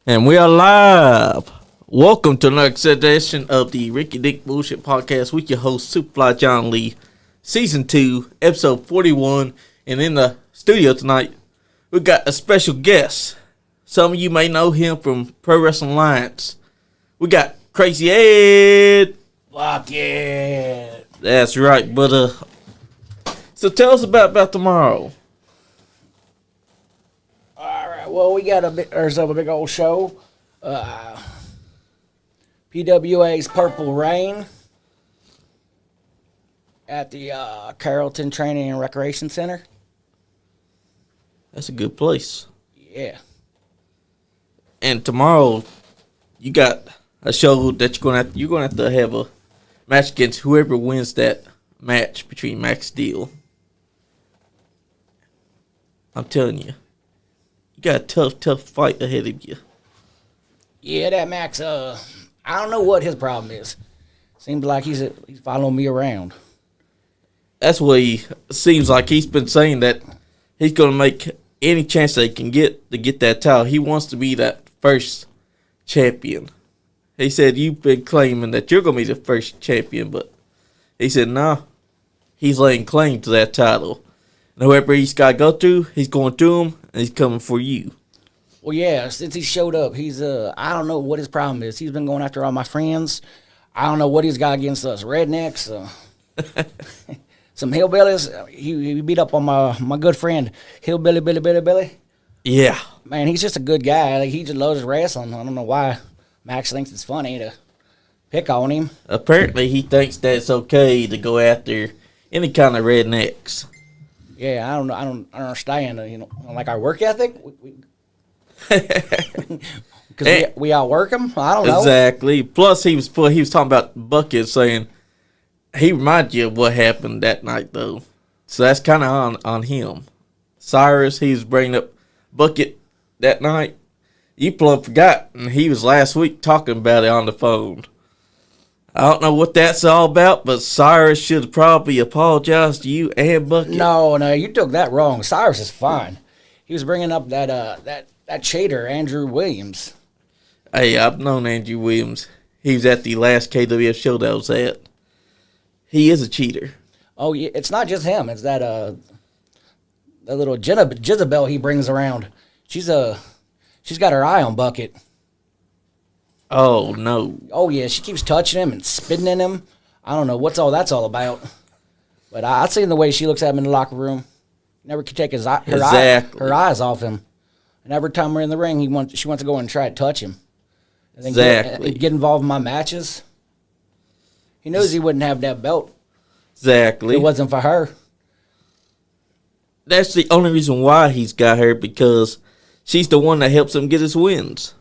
And we are live. Welcome to another edition of the Ricky Dick Bullshit Podcast with your host, Superfly John Lee, Season 2, Episode 41. And in the studio tonight, we got a special guest. Some of you may know him from Pro Wrestling Alliance. We got Krazzy Ed. Fuck yeah. That's right, but so tell us about tomorrow. Well, we got there's a big old show. PWA's Purple Rain at the Carrollton Training and Recreation Center. That's a good place. Yeah. And tomorrow, you got a show that you're gonna have to have a match against whoever wins that match between Max Steel. I'm telling you. You got a tough fight ahead of you. Yeah, that Max, I don't know what his problem is. Seems like he's following me around. That's what he seems like. He's been saying that he's going to make any chance that he can get to get that title. He wants to be that first champion. He said, you've been claiming that you're going to be the first champion, but he said, nah, he's laying claim to that title. And whoever he's got to go through, he's going through him, and he's coming for you. Well, yeah, since he showed up, he's, I don't know what his problem is. He's been going after all my friends. I don't know what he's got against us rednecks. Some hillbillies. He beat up on my good friend, Hillbilly Billy. Yeah. Man, he's just a good guy. Like, he just loves wrestling. I don't know why Max thinks it's funny to pick on him. Apparently, he thinks that it's okay to go after any kind of rednecks. Yeah, I don't understand. Like our work ethic. Because we outwork him. I don't know. Exactly. Plus, he was talking about Bucket, saying he reminded you of what happened that night, though. So that's kind of on him. Cyrus, he was bringing up Bucket that night. You plumb forgot, and he was last week talking about it on the phone. I don't know what that's all about, but Cyrus should probably apologize to you and Bucket. No, you took that wrong. Cyrus is fine. He was bringing up that cheater, Andrew Williams. Hey, I've known Andrew Williams. He was at the last KWF show that I was at. He is a cheater. Oh, yeah, it's not just him. It's that little Jezebel he brings around. She's got her eye on Bucket. Oh, no. Oh, yeah, she keeps touching him and spitting in him. I don't know what's all that's all about. But I've seen the way she looks at him in the locker room. Never could take her eyes off him. And every time we're in the ring, she wants to go and try to touch him. And then get involved in my matches. He knows he wouldn't have that belt. Exactly. If it wasn't for her. That's the only reason why he's got her, because she's the one that helps him get his wins.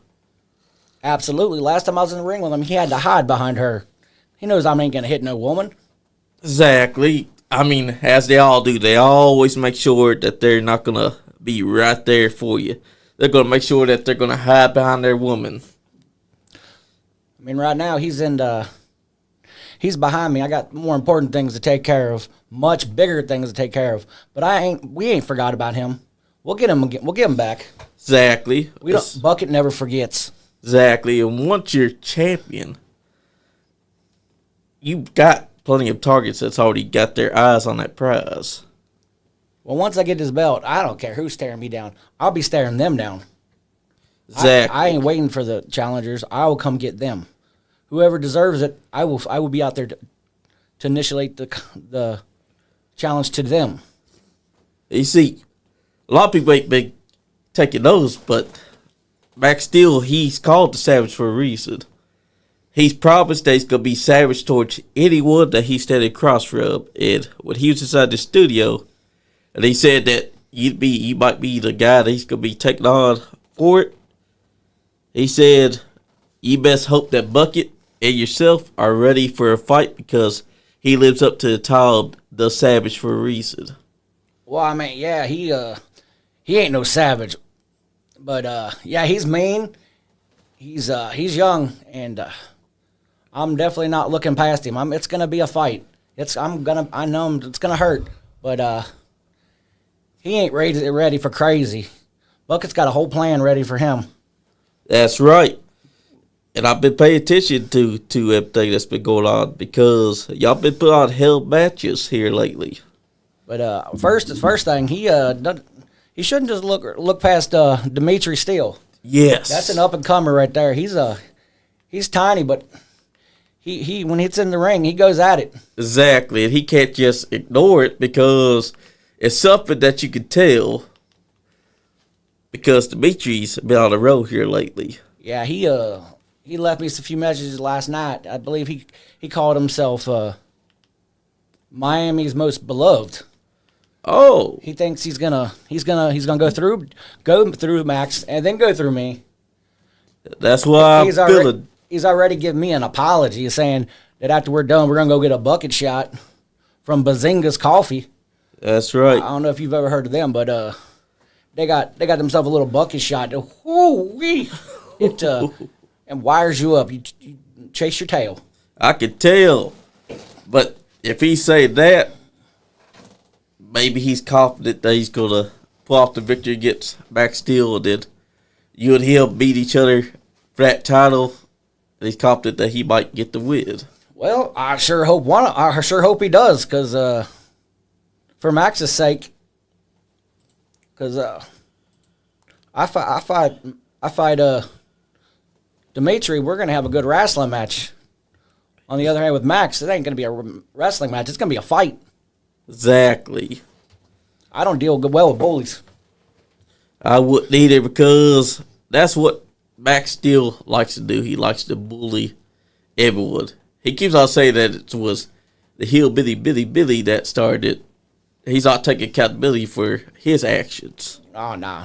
Absolutely. Last time I was in the ring with him, he had to hide behind her. He knows I ain't going to hit no woman. Exactly. I mean, as they all do, they always make sure that they're not going to be right there for you. They're going to make sure that they're going to hide behind their woman. I mean, right now, he's behind me. I got more important things to take care of, much bigger things to take care of. But we ain't forgot about him. We'll get him again. We'll get him back. Exactly. Bucket never forgets. Exactly. And once you're champion, you've got plenty of targets that's already got their eyes on that prize. Well, once I get this belt, I don't care who's staring me down. I'll be staring them down. Exactly. I ain't waiting for the challengers. I will come get them. Whoever deserves it, I will be out there to initiate the challenge to them. You see, a lot of people ain't been taking those, but Max Steel, he's called the Savage for a reason. He's promised that he's going to be savage towards anyone that he started cross-rub. And when he was inside the studio, and he said that you might be the guy that he's going to be taking on for it, he said, you best hope that Bucket and yourself are ready for a fight, because he lives up to the title of the Savage for a reason. Well, I mean, yeah, he ain't no savage. But, yeah, he's mean. He's young, and I'm definitely not looking past him. It's going to be a fight. I know it's going to hurt, but he ain't ready for Krazzy. Bucket's got a whole plan ready for him. That's right. And I've been paying attention to everything that's been going on because y'all been putting on hell matches here lately. But the first thing he shouldn't just look past Dimitri Steele. Yes, that's an up and comer right there. He's tiny, but he when it's in the ring, he goes at it. Exactly, and he can't just ignore it because it's something that you can tell. Because Dimitri's been on the road here lately. Yeah, he left me a few messages last night. I believe he called himself Miami's most beloved. Oh, he thinks he's gonna go through Max and then go through me. That's why I'm feeling. He's already given me an apology, saying that after we're done, we're gonna go get a bucket shot from Bazinga's Coffee. That's right. I don't know if you've ever heard of them, but they got themselves a little bucket shot. Woo-wee. It and wires you up. You chase your tail. I can tell, but if he say that, maybe he's confident that he's gonna pull off the victory against Max Steel, and then you and him beat each other for that title. And he's confident that he might get the win. Well, I sure hope he does, because for Max's sake, because I fight Dimitri, we're gonna have a good wrestling match. On the other hand, with Max, it ain't gonna be a wrestling match. It's gonna be a fight. Exactly. I don't deal well with bullies. I wouldn't either, because that's what Max Steel likes to do. He likes to bully everyone. He keeps on saying that it was the hillbilly Billy that started it. He's not taking accountability for his actions. Oh, no.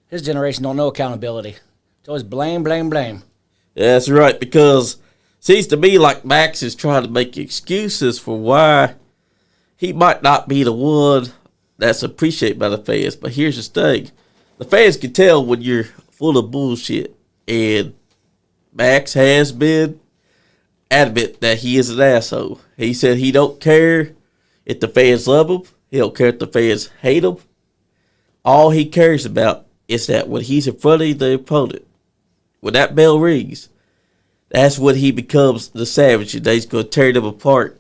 His generation don't know accountability. It's always blame, blame, blame. That's right, because it seems to me like Max is trying to make excuses for why he might not be the one that's appreciated by the fans. But here's the thing. The fans can tell when you're full of bullshit. And Max has been adamant that he is an asshole. He said he don't care if the fans love him. He don't care if the fans hate him. All he cares about is that when he's in front of the opponent, when that bell rings, that's when he becomes the savage, and he's going to tear them apart.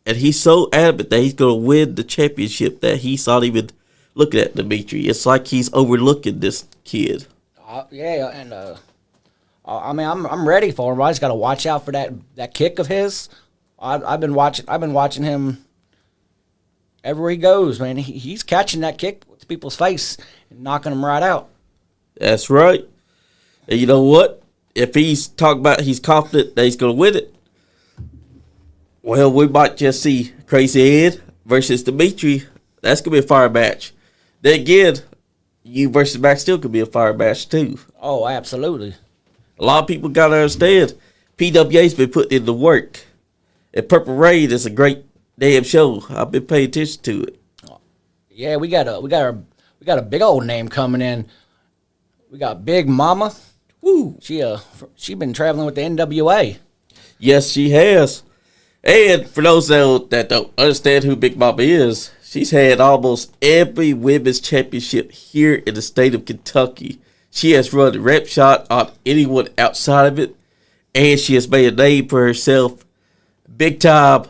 And he's so adamant that he's going to win the championship that he's not even looking at Dimitri. It's like he's overlooking this kid. Yeah, and I mean, I'm ready for him. I just got to watch out for that kick of his. I've been watching him everywhere he goes, man. He's catching that kick to people's face and knocking them right out. That's right. And you know what? If he's talking about he's confident that he's going to win it, well, we might just see Krazzy Ed versus Dimitri. That's going to be a fire match. Then again, you versus Max Steel could be a fire match too. Oh, absolutely. A lot of people got to understand PWA's been putting in the work. And Purple Rain is a great damn show. I've been paying attention to it. Yeah, we got a big old name coming in. We got Big Mama. Woo. She been traveling with the NWA. Yes, she has. And for those that don't understand who Big Mama is, she's had almost every women's championship here in the state of Kentucky. She has run the rep shot on anyone outside of it, and she has made a name for herself big time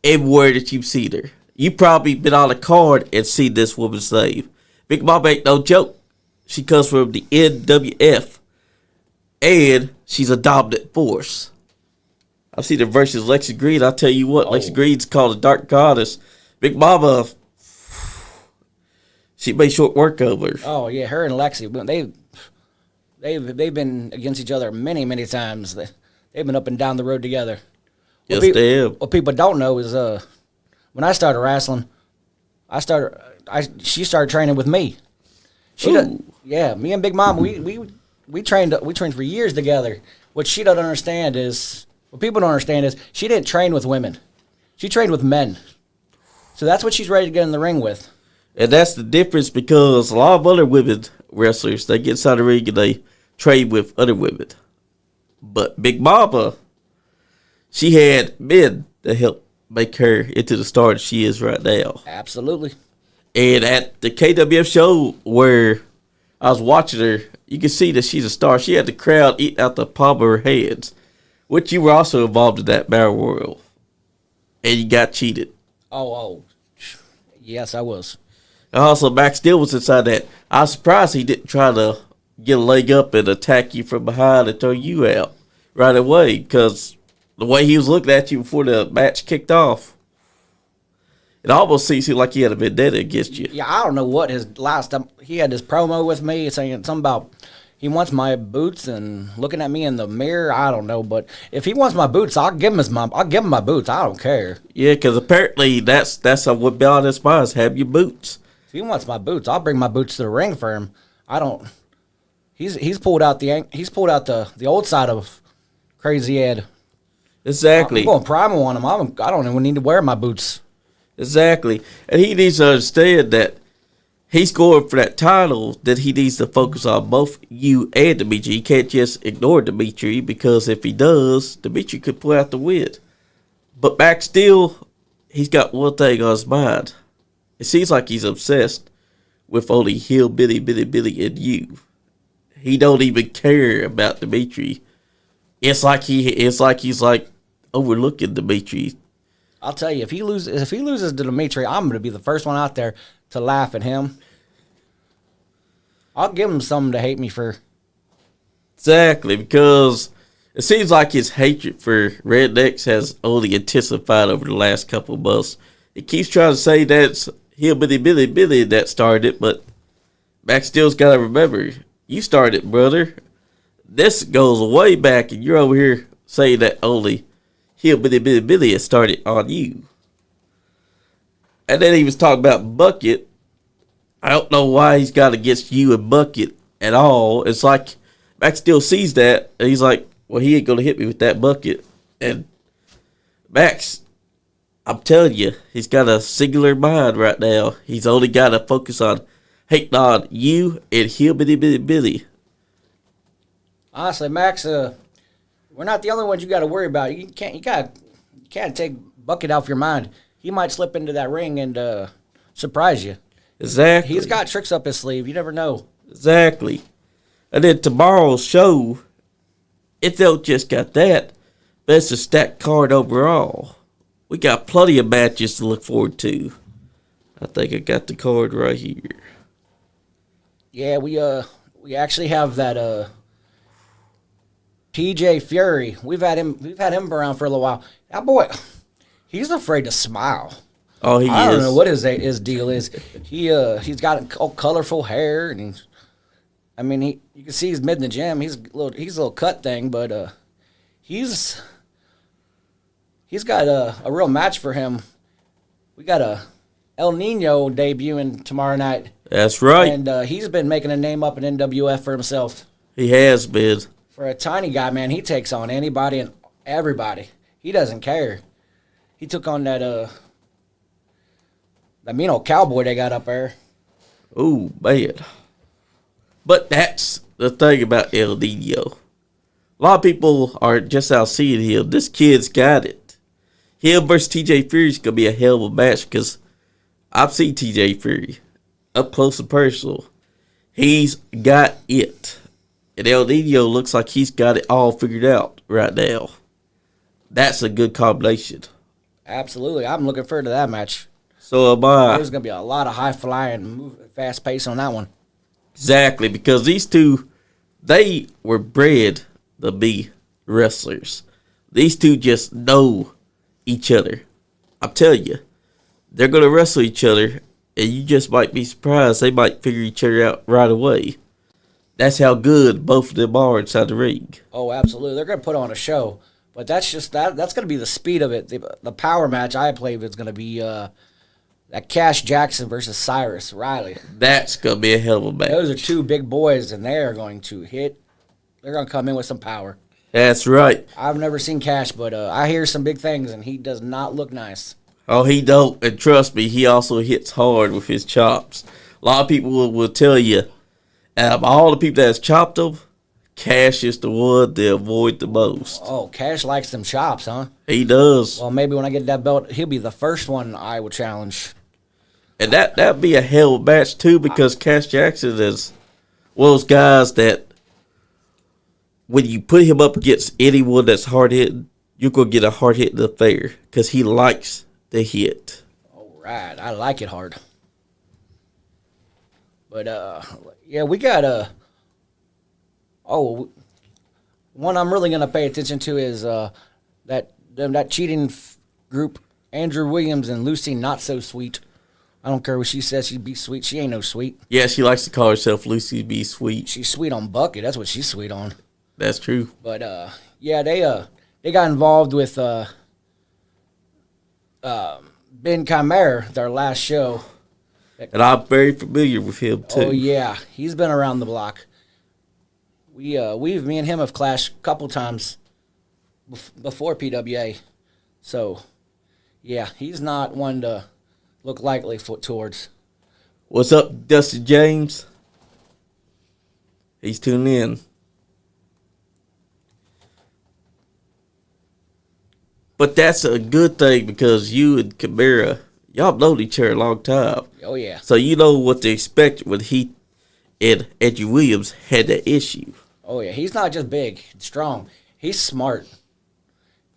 everywhere that you've seen her. You probably been on a card and seen this woman's name. Big Mama ain't no joke. She comes from the NWF, and she's a dominant force. I've seen her versus Lexi Green. I'll tell you what, Lexi Green's called a dark goddess. Big Mama, she made short work of her. Oh yeah, her and Lexi, they've been against each other many times. They've been up and down the road together. Yes, they have. What people don't know is when I started wrestling, she started training with me. Me and Big Mama, we trained for years together. What people don't understand is she didn't train with women. She trained with men. So that's what she's ready to get in the ring with. And that's the difference, because a lot of other women wrestlers, they get inside the ring and they train with other women. But Big Mama, she had men that helped make her into the star that she is right now. Absolutely. And at the KWF show where I was watching her You can see that she's a star. She had the crowd eat out the palm of her hands, which you were also involved in that battle royal, and you got cheated. Oh, yes, I was. And also, Max Steel was inside that. I was surprised he didn't try to get a leg up and attack you from behind and throw you out right away, because the way he was looking at you before the match kicked off, it almost seemed like he had a vendetta against you. Yeah, I don't know what his last time. He had this promo with me saying something about he wants my boots and looking at me in the mirror. I don't know, but if he wants my boots, I'll give him my boots. I don't care. Yeah, because apparently that's what Beyond This Spies have your boots. If he wants my boots, I'll bring my boots to the ring for him. I don't. He's pulled out the old side of Krazzy Ed. Exactly. I'm going primal on him. I don't even need to wear my boots. Exactly. And he needs to understand that he's going for that title, that he needs to focus on both you and Dimitri. He can't just ignore Dimitri, because if he does, Dimitri could pull out the win. But Max Steel, he's got one thing on his mind. It seems like he's obsessed with only Hillbilly Billy and you. He don't even care about Dimitri. It's like he's overlooking Dimitri. I'll tell you, if he loses to Dimitri, I'm going to be the first one out there to laugh at him. I'll give him something to hate me for. Exactly, because it seems like his hatred for rednecks has only intensified over the last couple of months. He keeps trying to say that's Hillbilly Billy that started it, but Max Steel's got to remember, you started it, brother. This goes way back, and you're over here saying that only Hillbilly Billy has started on you. And then he was talking about Bucket. I don't know why he's got against you and Bucket at all. It's like Max Steel sees that, and he's like, well, he ain't going to hit me with that bucket. And Max, I'm telling you, he's got a singular mind right now. He's only got to focus on hating on you and Hillbilly Billy. Honestly, Max, we're not the only ones you got to worry about. You can't take Bucket off your mind. He might slip into that ring and surprise you. Exactly. He's got tricks up his sleeve. You never know. Exactly. And then tomorrow's show, it don't just got that, but it's a stacked card overall. We got plenty of matches to look forward to. I think I got the card right here. Yeah, we actually have that TJ Fury. We've had him around for a little while. That boy, he's afraid to smile. Oh, he is. I don't know what his deal is. He's got colorful hair, and you can see he's mid in the gym. He's a little cut thing, but he's got a real match for him. We got a El Nino debuting tomorrow night. That's right. And he's been making a name up in NWF for himself. He has been. For a tiny guy, man, he takes on anybody and everybody. He doesn't care. He took on that mean old cowboy they got up there. Oh, man. But that's the thing about El Nino. A lot of people are just out seeing him. This kid's got it. Him versus TJ Fury is going to be a hell of a match, because I've seen TJ Fury up close and personal. He's got it. And El Nino looks like he's got it all figured out right now. That's a good combination. Absolutely. I'm looking forward to that match. So am I. There's going to be a lot of high-flying, fast pace on that one. Exactly, because these two, they were bred to be wrestlers. These two just know each other. I'm telling you, they're going to wrestle each other, and you just might be surprised. They might figure each other out right away. That's how good both of them are inside the ring. Oh, absolutely. They're going to put on a show. But that's going to be the speed of it. The power match I believe is going to be that Cash Jackson versus Cyrus Riley. That's going to be a hell of a match. Those are two big boys, and they are going to hit. They're going to come in with some power. That's right. I've never seen Cash, but I hear some big things, and he does not look nice. Oh, he don't. And trust me, he also hits hard with his chops. A lot of people will tell you, out of all the people that's chopped him, Cash is the one they avoid the most. Oh, Cash likes them chops, huh? He does. Well, maybe when I get that belt, he'll be the first one I will challenge. And that'd be a hell of a match, too, because Cash Jackson is one of those guys that when you put him up against anyone that's hard hitting, you're gonna get a hard hitting affair because he likes to hit. All right, I like it hard. But yeah, we got one I'm really gonna pay attention to is that cheating group, Andrew Williams and Lucy Not So Sweet. I don't care what she says. She'd be sweet. She ain't no sweet. Yeah, she likes to call herself Lucy Be Sweet. She's sweet on Bucket. That's what she's sweet on. That's true. But yeah, they got involved with Ben Chimera, their last show. And I'm very familiar with him too. Oh yeah, he's been around the block. Me and him have clashed a couple times before PWA. So yeah, he's not one to look lightly towards. What's up, Dustin James? He's tuning in. But that's a good thing because you and Chimera, y'all known each other a long time. Oh, yeah. So you know what to expect when he and Andrew Williams had that issue. Oh, yeah. He's not just big, strong. He's smart.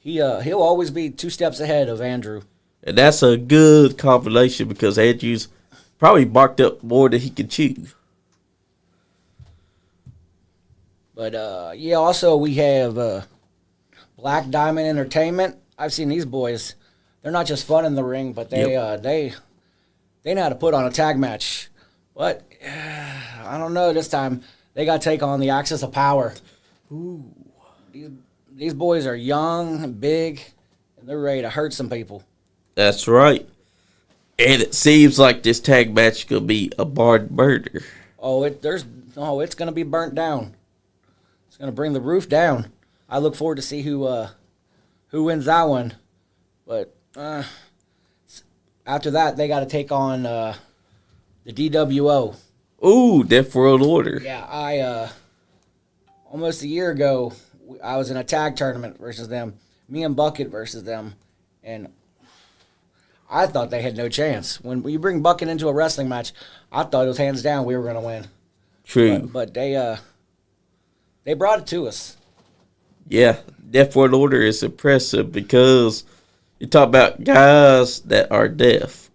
He'll always be 2 steps ahead of Andrew. And that's a good combination because Andrew's probably barked up more than he can chew. But, yeah, also we have Black Diamond Entertainment. I've seen these boys. They're not just fun in the ring, but they know how to put on a tag match. But I don't know this time. They got to take on the Axis of Power. Ooh. These boys are young and big, and they're ready to hurt some people. That's right. And it seems like this tag match could be a barred murder. It's going to be burnt down. It's going to bring the roof down. I look forward to see who wins that one. But after that, they got to take on the DWO. Ooh, Death World Order. Yeah, I almost a year ago, I was in a tag tournament versus them. Me and Bucket versus them. And I thought they had no chance. When you bring Bucket into a wrestling match, I thought it was hands down we were going to win. True. But they brought it to us. Yeah, Death World Order is impressive because you talk about guys that are deaf,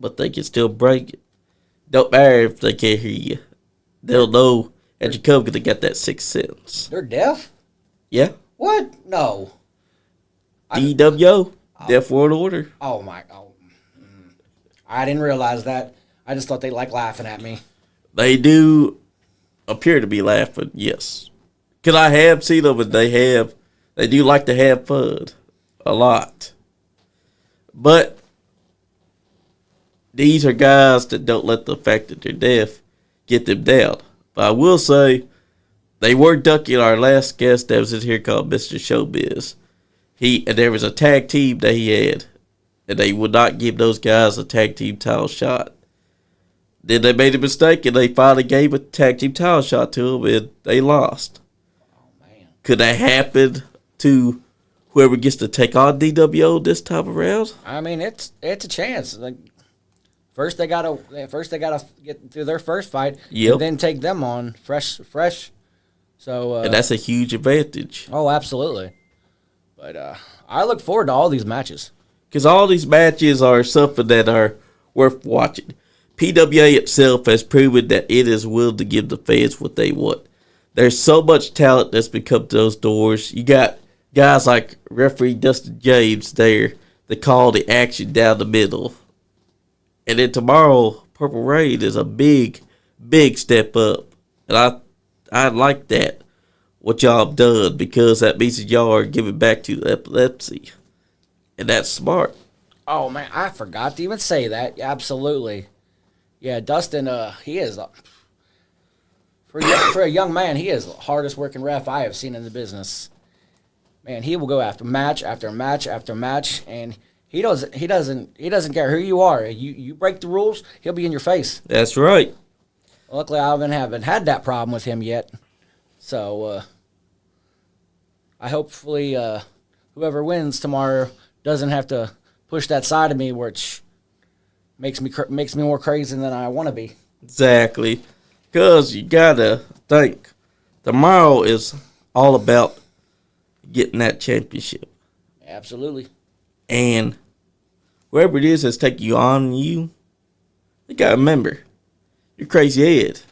but they can still break it. Don't matter if they can't hear you. They'll know as you come because they got that sixth sense. They're deaf? Yeah. What? No. DWO, Death World Order. Oh, my. I didn't realize that. I just thought they like laughing at me. They do appear to be laughing, yes. Because I have seen them, and they do like to have fun a lot. But these are guys that don't let the fact that they're deaf get them down. But I will say, they were ducking our last guest that was in here called Mr. Showbiz. And there was a tag team that he had, and they would not give those guys a tag team title shot. Then they made a mistake, and they finally gave a tag team title shot to them, and they lost. Could that happen to whoever gets to take on DWO this time around? I mean, it's a chance. Like first they gotta get through their first fight, and then take them on fresh. So and that's a huge advantage. Oh, absolutely. But I look forward to all these matches because all these matches are something that are worth watching. PWA itself has proven that it is willing to give the fans what they want. There's so much talent that's been come to those doors. You got guys like referee Dustin James there that call the action down the middle. And then tomorrow, Purple Rain is a big, big step up. And I like that, what y'all have done, because that means that y'all are giving back to the epilepsy. And that's smart. Oh, man, I forgot to even say that. Absolutely. Yeah, Dustin, he is... For a young man, he is the hardest working ref I have seen in the business. Man, he will go after match after match after match, and he doesn't care who you are. You break the rules, he'll be in your face. That's right. Luckily, I haven't had that problem with him yet. So, hopefully whoever wins tomorrow doesn't have to push that side of me, which makes me more crazy than I want to be. Exactly. Because you gotta think tomorrow is all about getting that championship. Absolutely. And whoever it is that's taking you on you, they gotta remember, you're Krazzy Ed.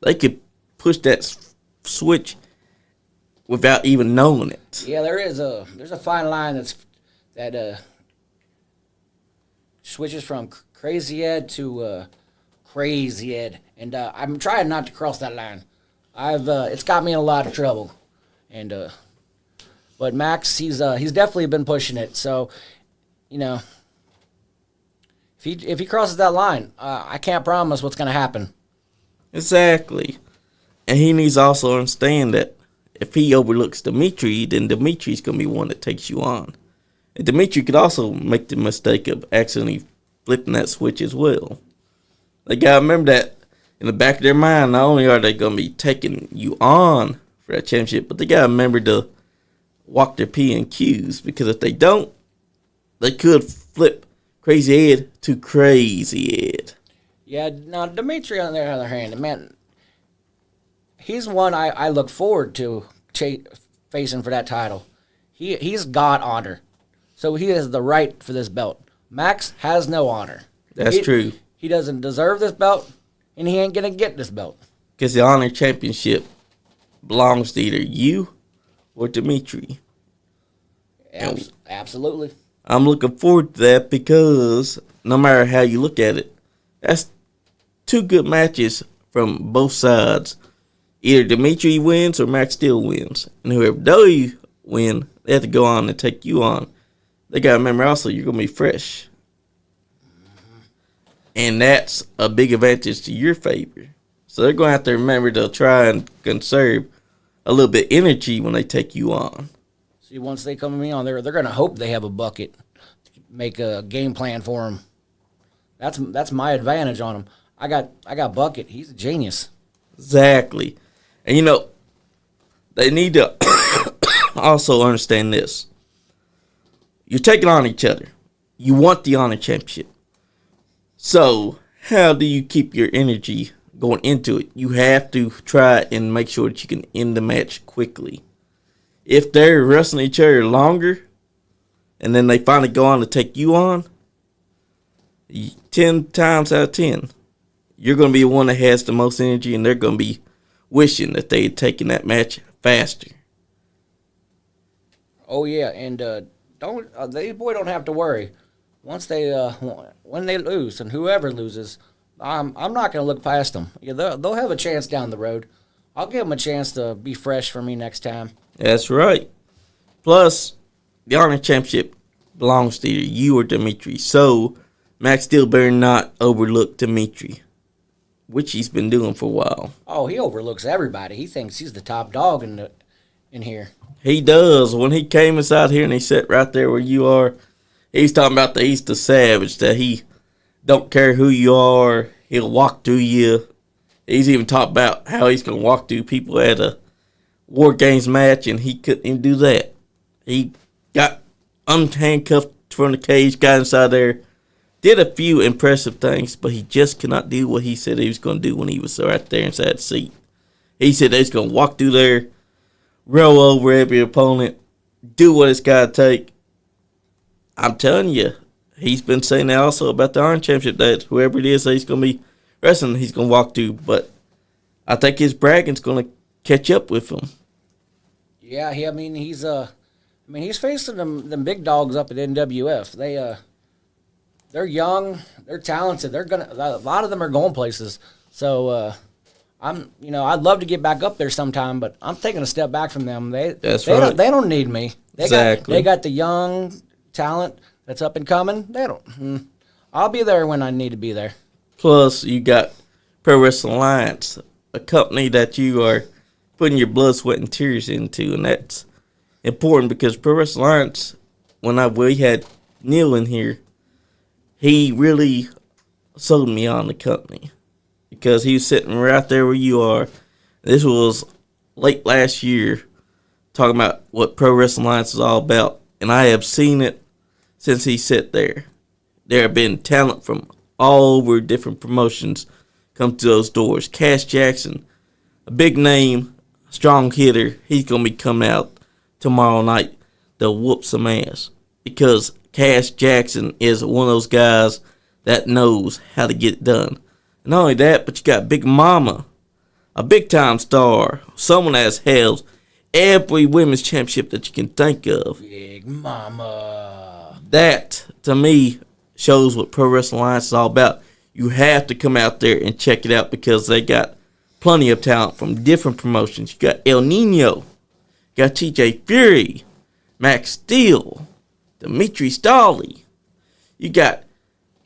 They could push that switch without even knowing it. Yeah, there's a fine line that switches from Krazzy Ed to Crazy Ed, and I'm trying not to cross that line. It's got me in a lot of trouble, and but Max, he's definitely been pushing it. So, if he crosses that line, I can't promise what's going to happen. Exactly, and he needs to also understand that if he overlooks Dimitri, then Dimitri's going to be one that takes you on. And Dimitri could also make the mistake of accidentally flipping that switch as well. They got to remember that in the back of their mind, not only are they going to be taking you on for that championship, but they got to remember to walk their P and Qs, because if they don't, they could flip Krazzy Ed to Crazy Ed. Yeah, now Dimitri, on the other hand, man, he's one I look forward to facing for that title. He's got honor, so he has the right for this belt. Max has no honor. That's true. He doesn't deserve this belt, and he ain't gonna get this belt. Because the Honor Championship belongs to either you or Dimitri. Absolutely. I'm looking forward to that, because no matter how you look at it, that's two good matches from both sides. Either Dimitri wins or Max still wins. And whoever they win, they have to go on and take you on. They got to remember also, you're going to be fresh. And that's a big advantage to your favor. So they're going to have to remember to try and conserve a little bit of energy when they take you on. See, once they come to me on, they're going to hope they have a bucket to make a game plan for them. That's my advantage on them. I got Bucket. He's a genius. Exactly. And they need to also understand this. You're taking on each other. You want the Honor Championship. So, how do you keep your energy going into it? You have to try and make sure that you can end the match quickly. If they're wrestling each other longer, and then they finally go on to take you on, 10 times out of 10, you're going to be the one that has the most energy, and they're going to be wishing that they had taken that match faster. Oh yeah, and they don't have to worry. Once when they lose, and whoever loses, I'm not going to look past them. Yeah, they'll have a chance down the road. I'll give them a chance to be fresh for me next time. That's right. Plus, the Honor Championship belongs to either you or Dimitri. So, Max still better not overlook Dimitri, which he's been doing for a while. Oh, he overlooks everybody. He thinks he's the top dog in here. He does. When he came inside here and he sat right there where you are, he's talking about that he's the savage, that he don't care who you are, he'll walk through you. He's even talked about how he's going to walk through people at a War Games match, and he couldn't even do that. He got unhandcuffed from the cage, got inside there, did a few impressive things, but he just could not do what he said he was going to do when he was right there inside the seat. He said he's going to walk through there, roll over every opponent, do what it's got to take. I'm telling you, he's been saying that also about the Iron Championship, that whoever it is that he's going to be wrestling, he's going to walk through. But I think his bragging's going to catch up with him. Yeah, he's facing them big dogs up at NWF. They're young, they're talented. A lot of them are going places. So I'd love to get back up there sometime, but I'm taking a step back from them. They don't need me. They got the young talent that's up and coming. I'll be there when I need to be there. Plus, you got Pro Wrestling Alliance, a company that you are putting your blood, sweat, and tears into, and that's important because Pro Wrestling Alliance, when we had Neil in here, he really sold me on the company because he was sitting right there where you are. This was late last year, talking about what Pro Wrestling Alliance is all about, and I have seen it since he sat there. There have been talent from all over different promotions come to those doors. Cash Jackson, a big name, strong hitter, he's going to be coming out tomorrow night to whoop some ass. Because Cash Jackson is one of those guys that knows how to get it done. And not only that, but you got Big Mama, a big-time star, someone that has held every women's championship that you can think of. Big Mama. That, to me, shows what Pro Wrestling Alliance is all about. You have to come out there and check it out because they got plenty of talent from different promotions. You got El Nino, you got TJ Fury, Max Steel, Dimitri Stolly. You got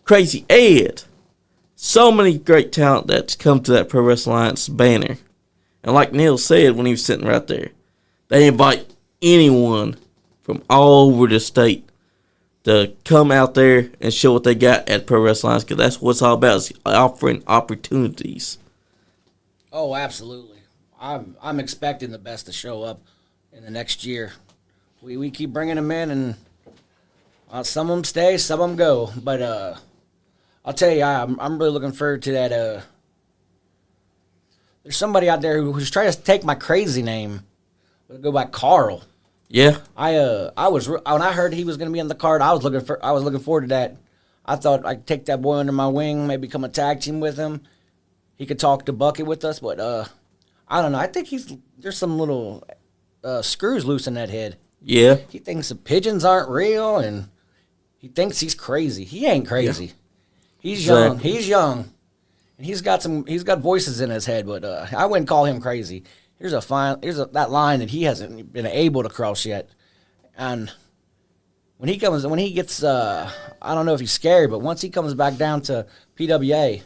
Krazzy Ed. So many great talent that's come to that Pro Wrestling Alliance banner. And like Neil said when he was sitting right there, they invite anyone from all over the state to come out there and show what they got at Pro Wrestling Alliance, because that's what it's all about, is offering opportunities. Oh, absolutely. I'm expecting the best to show up in the next year. We keep bringing them in, and some of them stay, some of them go. But I'll tell you, I'm really looking forward to that. There's somebody out there who's trying to take my crazy name. We'll go by Carl. Yeah. When I heard he was going to be on the card, I was looking forward to that. I thought I'd take that boy under my wing, maybe become a tag team with him. He could talk to Bucket with us, but I don't know. I think there's some little screws loose in that head. Yeah. He thinks the pigeons aren't real, and he thinks he's crazy. He ain't crazy. Yeah. He's young. Exactly. He's young, and he's got voices in his head. But I wouldn't call him crazy. Here's that line that he hasn't been able to cross yet, and when he gets, I don't know if he's scared, but once he comes back down to PWA,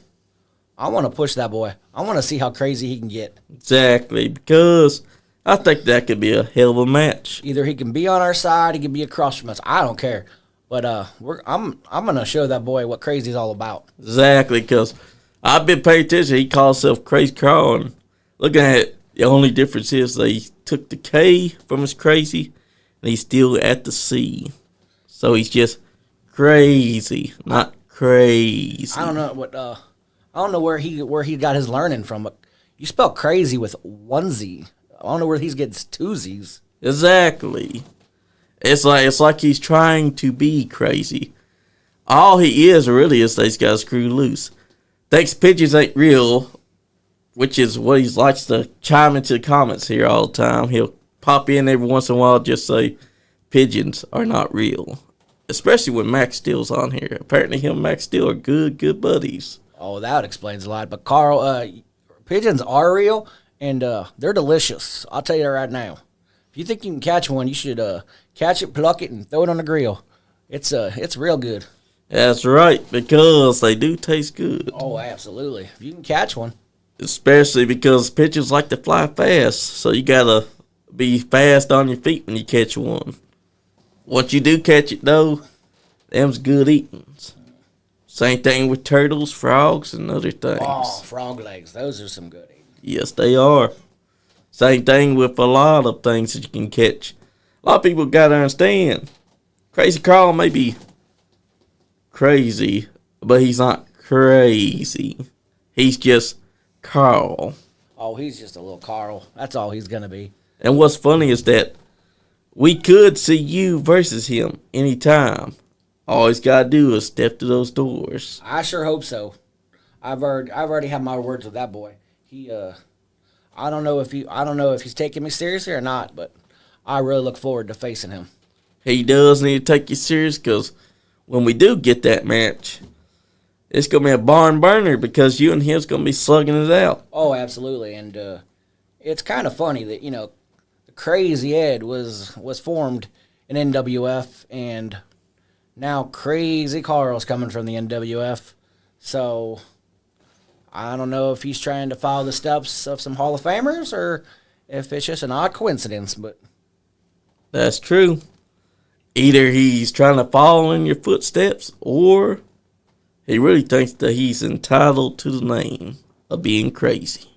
I want to push that boy. I want to see how crazy he can get. Exactly, because I think that could be a hell of a match. Either he can be on our side, he can be across from us. I don't care, but I'm gonna show that boy what crazy is all about. Exactly, because I've been paying attention. He calls himself Crazy Carl, and looking at it, the only difference is they took the K from his crazy, and he's still at the C. So he's just crazy, not crazy. I don't know what. I don't know where he got his learning from. But you spell crazy with one Z. I don't know where he's getting two Z's. Exactly. It's like he's trying to be crazy. All he is really is that he's got a screw loose. Thinks pigeons ain't real, which is what he likes to chime into the comments here all the time. He'll pop in every once in a while, just say pigeons are not real. Especially when Max Steel's on here. Apparently him and Max Steel are good buddies. Oh, that explains a lot. But Carl, pigeons are real, and they're delicious. I'll tell you that right now. If you think you can catch one, you should catch it, pluck it, and throw it on the grill. It's real good. That's right, because they do taste good. Oh, absolutely. If you can catch one. Especially because pigeons like to fly fast, so you gotta be fast on your feet when you catch one. Once you do catch it, though, them's good eatings. Same thing with turtles, frogs, and other things. Oh, frog legs. Those are some good eatings. Yes, they are. Same thing with a lot of things that you can catch. A lot of people got to understand. Crazy Carl may be crazy, but he's not crazy. He's just Carl. Oh, he's just a little Carl. That's all he's going to be. And what's funny is that we could see you versus him anytime. All he's got to do is step to those doors. I sure hope so. I've already had my words with that boy. I don't know if he's taking me seriously or not, but I really look forward to facing him. He does need to take you serious, because when we do get that match, it's going to be a barn burner, because you and him's going to be slugging it out. Oh, absolutely. And it's kind of funny that, the Crazzy Ed was formed in NWF, and now Crazy Carl's coming from the NWF. So I don't know if he's trying to follow the steps of some Hall of Famers or if it's just an odd coincidence, but that's true. Either he's trying to follow in your footsteps, or he really thinks that he's entitled to the name of being crazy.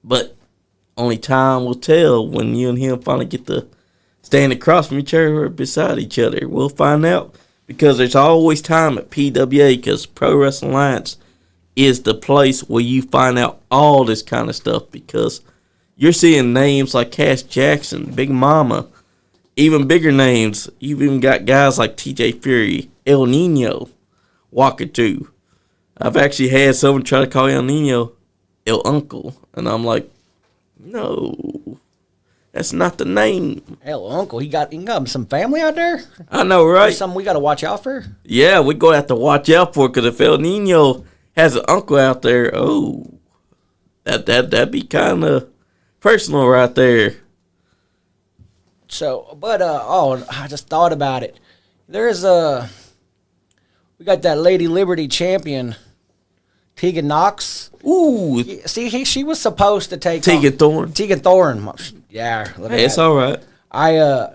But only time will tell when you and him finally get to stand across from each other or beside each other. We'll find out, because there's always time at PWA, because Pro Wrestling Alliance is the place where you find out all this kind of stuff because you're seeing names like Cass Jackson, Big Mama, even bigger names. You've even got guys like TJ Fury, El Nino walking through. I've actually had someone try to call El Nino El Uncle, and I'm like, no, that's not the name. El Uncle, he got some family out there. I know, right? Something we got to watch out for. Yeah, we're going to have to watch out for it because if El Nino has an uncle out there, that'd be kind of personal right there. So, but I just thought about it. We got that Lady Liberty champion, Tegan Knox. Ooh, see, she was supposed to take Tegan Thorne. Tegan Thorne, yeah. Hey, it's all right. I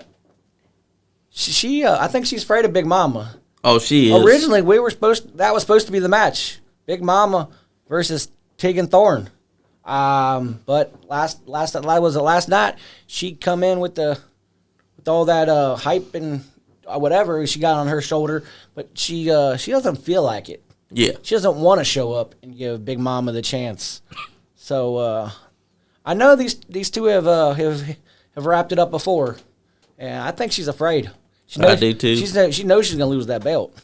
think she's afraid of Big Mama. Oh, she is. Originally, that was supposed to be the match, Big Mama versus Tegan Thorne. But last night, she come in with all that hype and whatever she got on her shoulder, but she doesn't feel like it. Yeah, she doesn't want to show up and give Big Mama the chance. So I know these two have wrapped it up before, and I think she's afraid. I do too. She knows she's gonna lose that belt.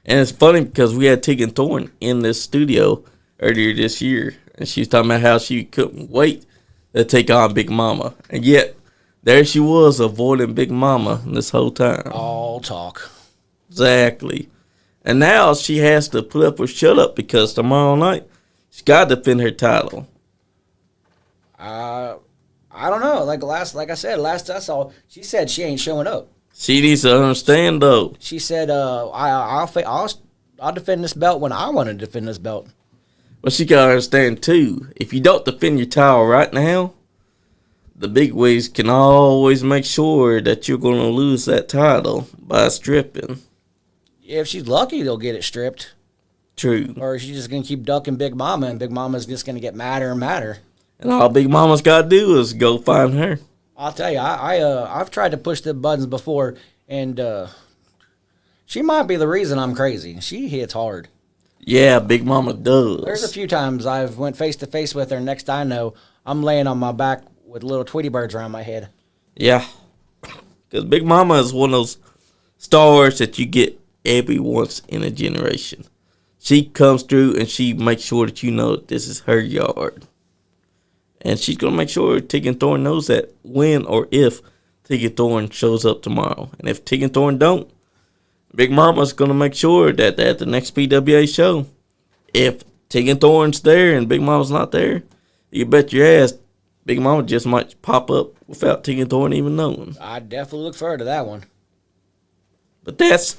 And it's funny because we had Tegan Thorne in this studio earlier this year, and she was talking about how she couldn't wait to take on Big Mama, and yet there she was avoiding Big Mama this whole time. All talk. Exactly. And now she has to put up or shut up because tomorrow night she's got to defend her title. I don't know. Like I said, last I saw, she said she ain't showing up. She needs to understand though. She said, "I'll defend this belt when I want to defend this belt." But she gotta understand too. If you don't defend your title right now, the big wigs can always make sure that you're going to lose that title by stripping. If she's lucky, they'll get it stripped. True. Or she's just going to keep ducking Big Mama, and Big Mama's just going to get madder and madder. And all Big Mama's got to do is go find her. I'll tell you, I've tried to push the buttons before, and she might be the reason I'm crazy. She hits hard. Yeah, Big Mama does. There's a few times I've went face-to-face with her, and next I know, I'm laying on my back with little Tweety birds around my head. Yeah. Because Big Mama is one of those stars that you get every once in a generation. She comes through and she makes sure that you know this is her yard. And she's going to make sure Tegan Thorne knows that when or if Tegan Thorne shows up tomorrow. And if Tegan Thorne don't, Big Mama's going to make sure that at the next PWA show, if Tegan Thorne's there and Big Mama's not there, you bet your ass Big Mama just might pop up without Tegan Thorne even knowing. I definitely look forward to that one. But that's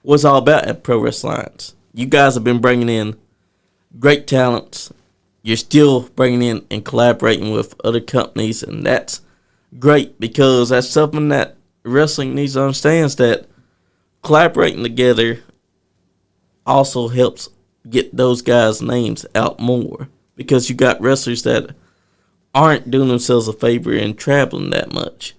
what it's all about at Pro Wrestling Alliance. You guys have been bringing in great talents. You're still bringing in and collaborating with other companies, and that's great because that's something that wrestling needs to understand, is that collaborating together also helps get those guys' names out more, because you got wrestlers that aren't doing themselves a favor and traveling that much.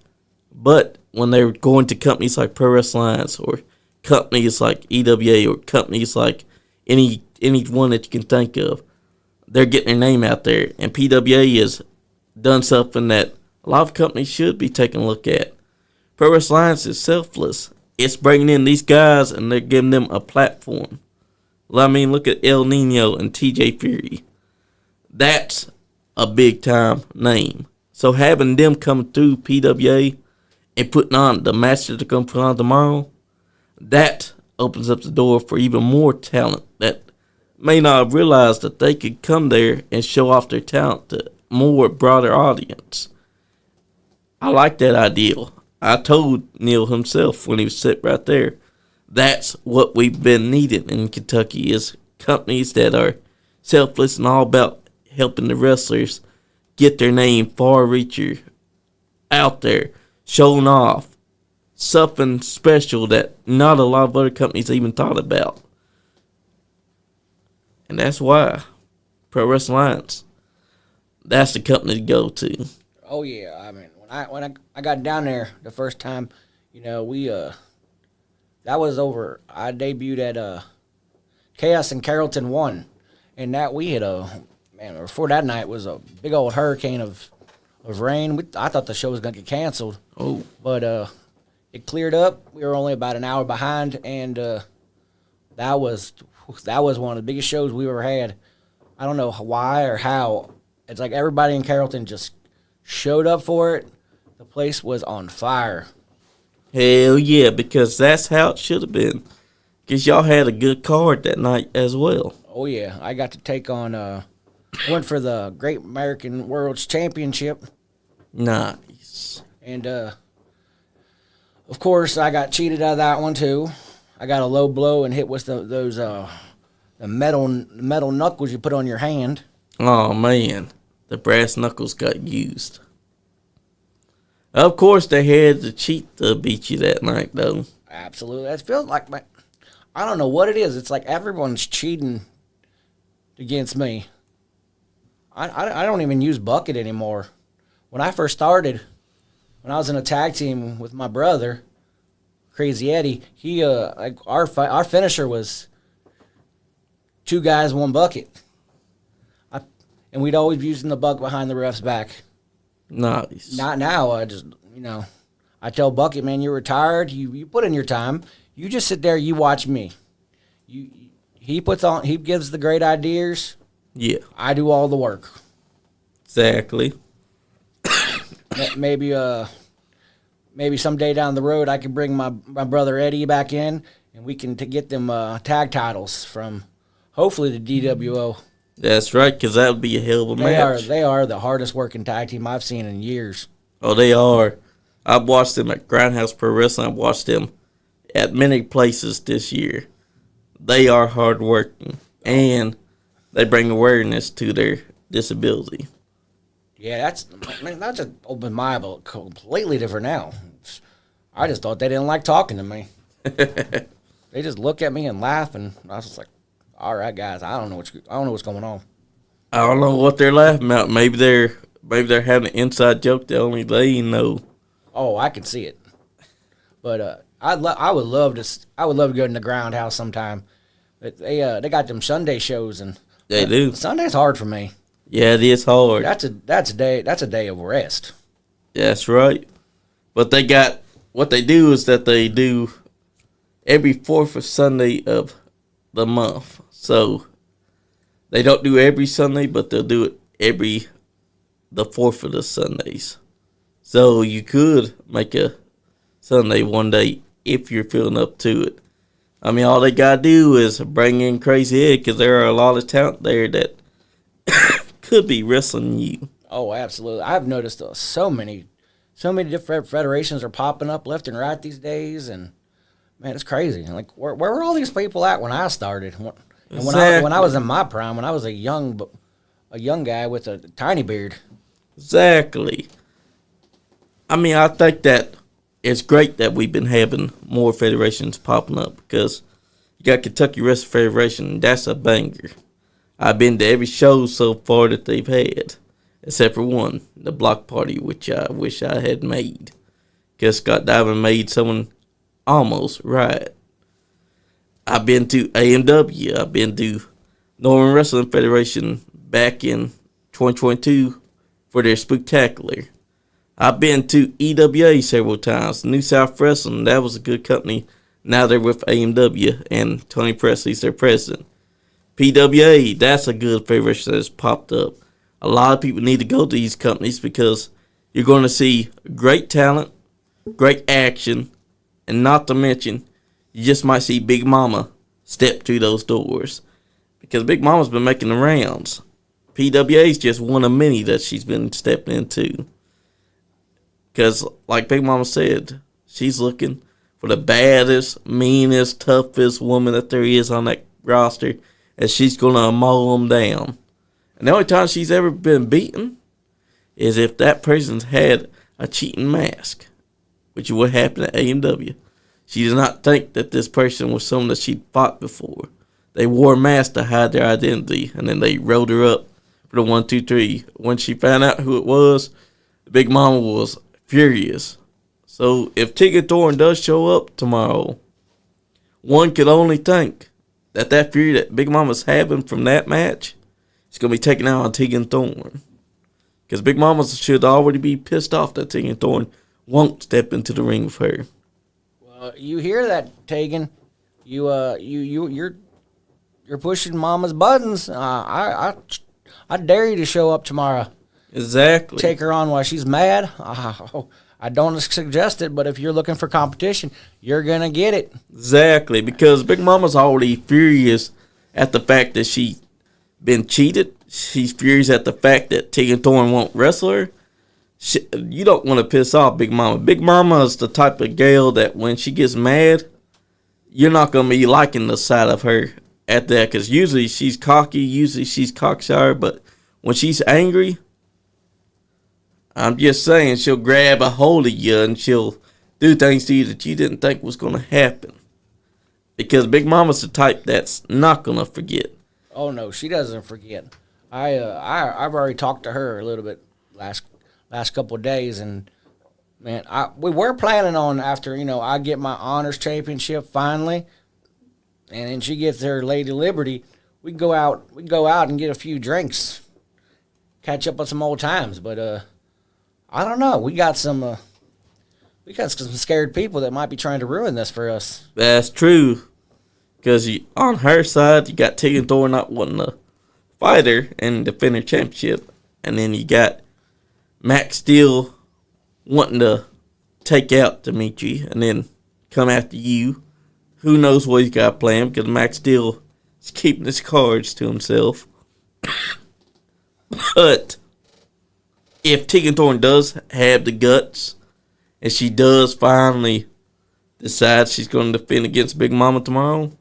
But when they're going to companies like Pro Wrestling Alliance or companies like EWA or companies like any one that you can think of, they're getting their name out there. And PWA has done something that a lot of companies should be taking a look at. Pro Wrestling Alliance is selfless. It's bringing in these guys and they're giving them a platform. Well, I mean, look at El Nino and TJ Fury. That's a big time name. So having them come through PWA and putting on the match that they're going to put on tomorrow, that opens up the door for even more talent that may not have realized that they could come there and show off their talent to more broader audience. I like that ideal. I told Neil himself when he was sitting right there, that's what we've been needing in Kentucky, is companies that are selfless and all about helping the wrestlers get their name far-reacher out there, showing off something special that not a lot of other companies even thought about. And that's why Pro Wrestling Alliance, that's the company to go to. Oh yeah, I mean, when I got down there the first time, you know, we that was over. I debuted at Chaos in Carrollton 1, And that we had before that night was a big old hurricane of rain. I thought the show was going to get canceled. Oh. But it cleared up. We were only about an hour behind, and that was one of the biggest shows we ever had. I don't know why or how. It's like everybody in Carrollton just showed up for it. The place was on fire. Hell yeah, because that's how it should have been. Because y'all had a good card that night as well. Oh, yeah. I got to take on, went for the Great American World's Championship. Nice. And, of course, I got cheated out of that one, too. I got a low blow and hit with those the metal knuckles you put on your hand. Oh, man. The brass knuckles got used. Of course, they had to cheat to beat you that night, though. Absolutely. It feels like I don't know what it is. It's like everyone's cheating against me. I don't even use bucket anymore. When I first started, when I was in a tag team with my brother, Krazzy Ed, our finisher was 2 guys, 1 bucket. And we'd always be using the bucket behind the ref's back. Nice. Not now. I just, I tell Bucket, man, you're retired. You put in your time. You just sit there. You watch me. He gives the great ideas. Yeah. I do all the work. Exactly. Maybe someday down the road I can bring my brother Eddie back in, and we can get them tag titles from hopefully the DWO. That's right, because that would be a hell of a match. They are the hardest working tag team I've seen in years. Oh, they are. I've watched them at Grindhouse Pro Wrestling. I've watched them at many places this year. They are hard working, and they bring awareness to their disability. Yeah, that just opened my eyes completely different now. I just thought they didn't like talking to me. They just look at me and laugh, and I was just like, all right, guys, I don't know what's going on. I don't know what they're laughing about. Maybe they're having an inside joke that only they know. Oh, I can see it. But I would love to go in the Groundhouse sometime. But they got them Sunday shows, and they do. Sunday's hard for me. Yeah, it is hard. That's a day of rest. That's right. But what they do is that they do every 4th Sunday of the month. So they don't do every Sunday, but they'll do it the 4th of the Sundays. So you could make a Sunday one day if you're feeling up to it. I mean, all they gotta do is bring in Krazzy Ed, because there are a lot of talent there that could be wrestling you. Oh, absolutely. I've noticed so many different federations are popping up left and right these days, and man, it's crazy. Like, where were all these people at when I started? And when I was in my prime, when I was a young guy with a tiny beard. Exactly. I mean, I think that it's great that we've been having more federations popping up, because you got Kentucky Wrestling Federation, that's a banger. I've been to every show so far that they've had, except for one, the block party, which I wish I had made, because Scott Diamond made someone almost right. I've been to AMW. I've been to Northern Wrestling Federation back in 2022 for their Spooktacular. I've been to EWA several times. New South Wrestling, that was a good company. Now they're with AMW, and Tony Presley's their president. PWA, that's a good federation that's popped up. A lot of people need to go to these companies because you're going to see great talent, great action, and not to mention, you just might see Big Mama step through those doors, because Big Mama's been making the rounds. PWA's just one of many that she's been stepping into. Because, like Big Mama said, she's looking for the baddest, meanest, toughest woman that there is on that roster, and she's going to mow them down. And the only time she's ever been beaten is if that person's had a cheating mask, which is what happened at AMW. She did not think that this person was someone that she'd fought before. They wore a mask to hide their identity, and then they rolled her up for the 1, 2, 3. When she found out who it was, Big Mama was furious. So if Tigger Thorne does show up tomorrow, one could only think that fury that Big Mama's having from that match is going to be taken out on Tegan Thorne. Because Big Mama should already be pissed off that Tegan Thorne won't step into the ring with her. Well, you hear that, Tegan? You're pushing Mama's buttons. I dare you to show up tomorrow. Exactly. Take her on while she's mad. I don't suggest it, but if you're looking for competition, you're going to get it. Exactly, because Big Mama's already furious at the fact that she's been cheated. She's furious at the fact that Tegan Thorne won't wrestle her. You don't want to piss off Big Mama. Big Mama is the type of gal that when she gets mad, you're not going to be liking the side of her at that, because usually she's cocky, usually she's cocksure, but when she's angry, I'm just saying, she'll grab a hold of you and she'll do things to you that you didn't think was going to happen. Because Big Mama's the type that's not going to forget. Oh, no, she doesn't forget. I've already talked to her a little bit last couple of days, and man, we were planning on after, I get my honors championship finally, and then she gets her Lady Liberty, we go out and get a few drinks, catch up on some old times, but I don't know. We got some scared people that might be trying to ruin this for us. That's true. Because on her side, you got Tegan Thorne not wanting to fight her and defend her championship. And then you got Max Steel wanting to take out Dimitri and then come after you. Who knows what he's got planned, because Max Steel is keeping his cards to himself. But if Tegan Thorne does have the guts, and she does finally decide she's going to defend against Big Mama tomorrow,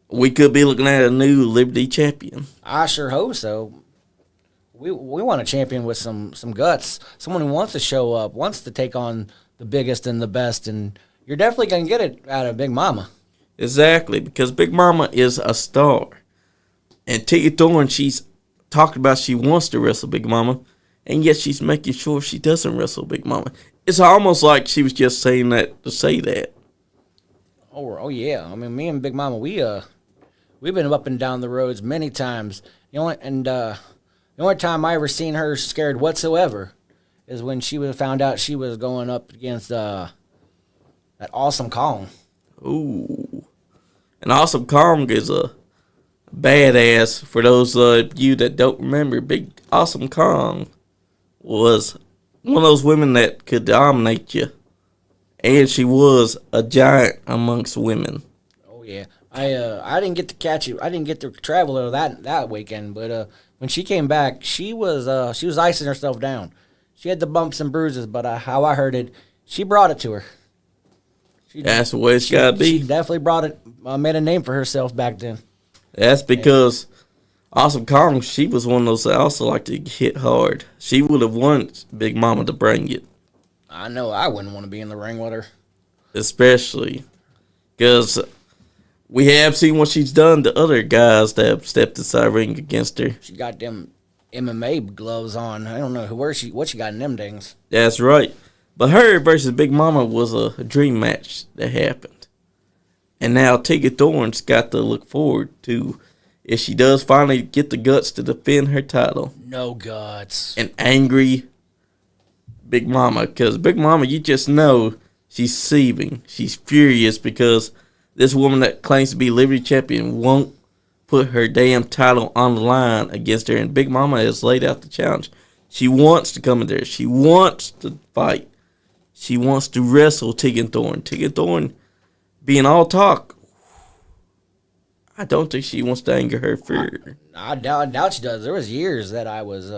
we could be looking at a new Liberty champion. I sure hope so. We want a champion with some guts, someone who wants to show up, wants to take on the biggest and the best, and you're definitely going to get it out of Big Mama. Exactly, because Big Mama is a star. And Tegan Thorne, she's talked about she wants to wrestle Big Mama, and yet she's making sure she doesn't wrestle Big Mama. It's almost like she was just saying that to say that. Oh yeah. I mean, me and Big Mama, we've been up and down the roads many times. The only time I ever seen her scared whatsoever is when she found out she was going up against that Awesome Kong. Ooh. And Awesome Kong is a badass. For those of you that don't remember, Big Awesome Kong was one of those women that could dominate you. And she was a giant amongst women. Oh, yeah. I didn't get to catch it. I didn't get to travel that weekend, but when she came back, she was icing herself down. She had the bumps and bruises, but how I heard it, she brought it to her. That's the way it's got to be. She definitely brought it, made a name for herself back then. That's because Awesome Kong, she was one of those that also like to hit hard. She would have wanted Big Mama to bring it. I know I wouldn't want to be in the ring with her. Especially because we have seen what she's done to other guys that have stepped inside ring against her. She got them MMA gloves on. I don't know what she got in them things. That's right. But her versus Big Mama was a dream match that happened. And now Tegan Thorne's got to look forward to if she does finally get the guts to defend her title. No guts. An angry Big Mama. Because Big Mama, you just know she's seething. She's furious because this woman that claims to be Liberty Champion won't put her damn title on the line against her. And Big Mama has laid out the challenge. She wants to come in there. She wants to fight. She wants to wrestle Tegan Thorne. Tegan Thorne being all talk. I don't think she wants to anger her fear. I doubt she does. There was years that I was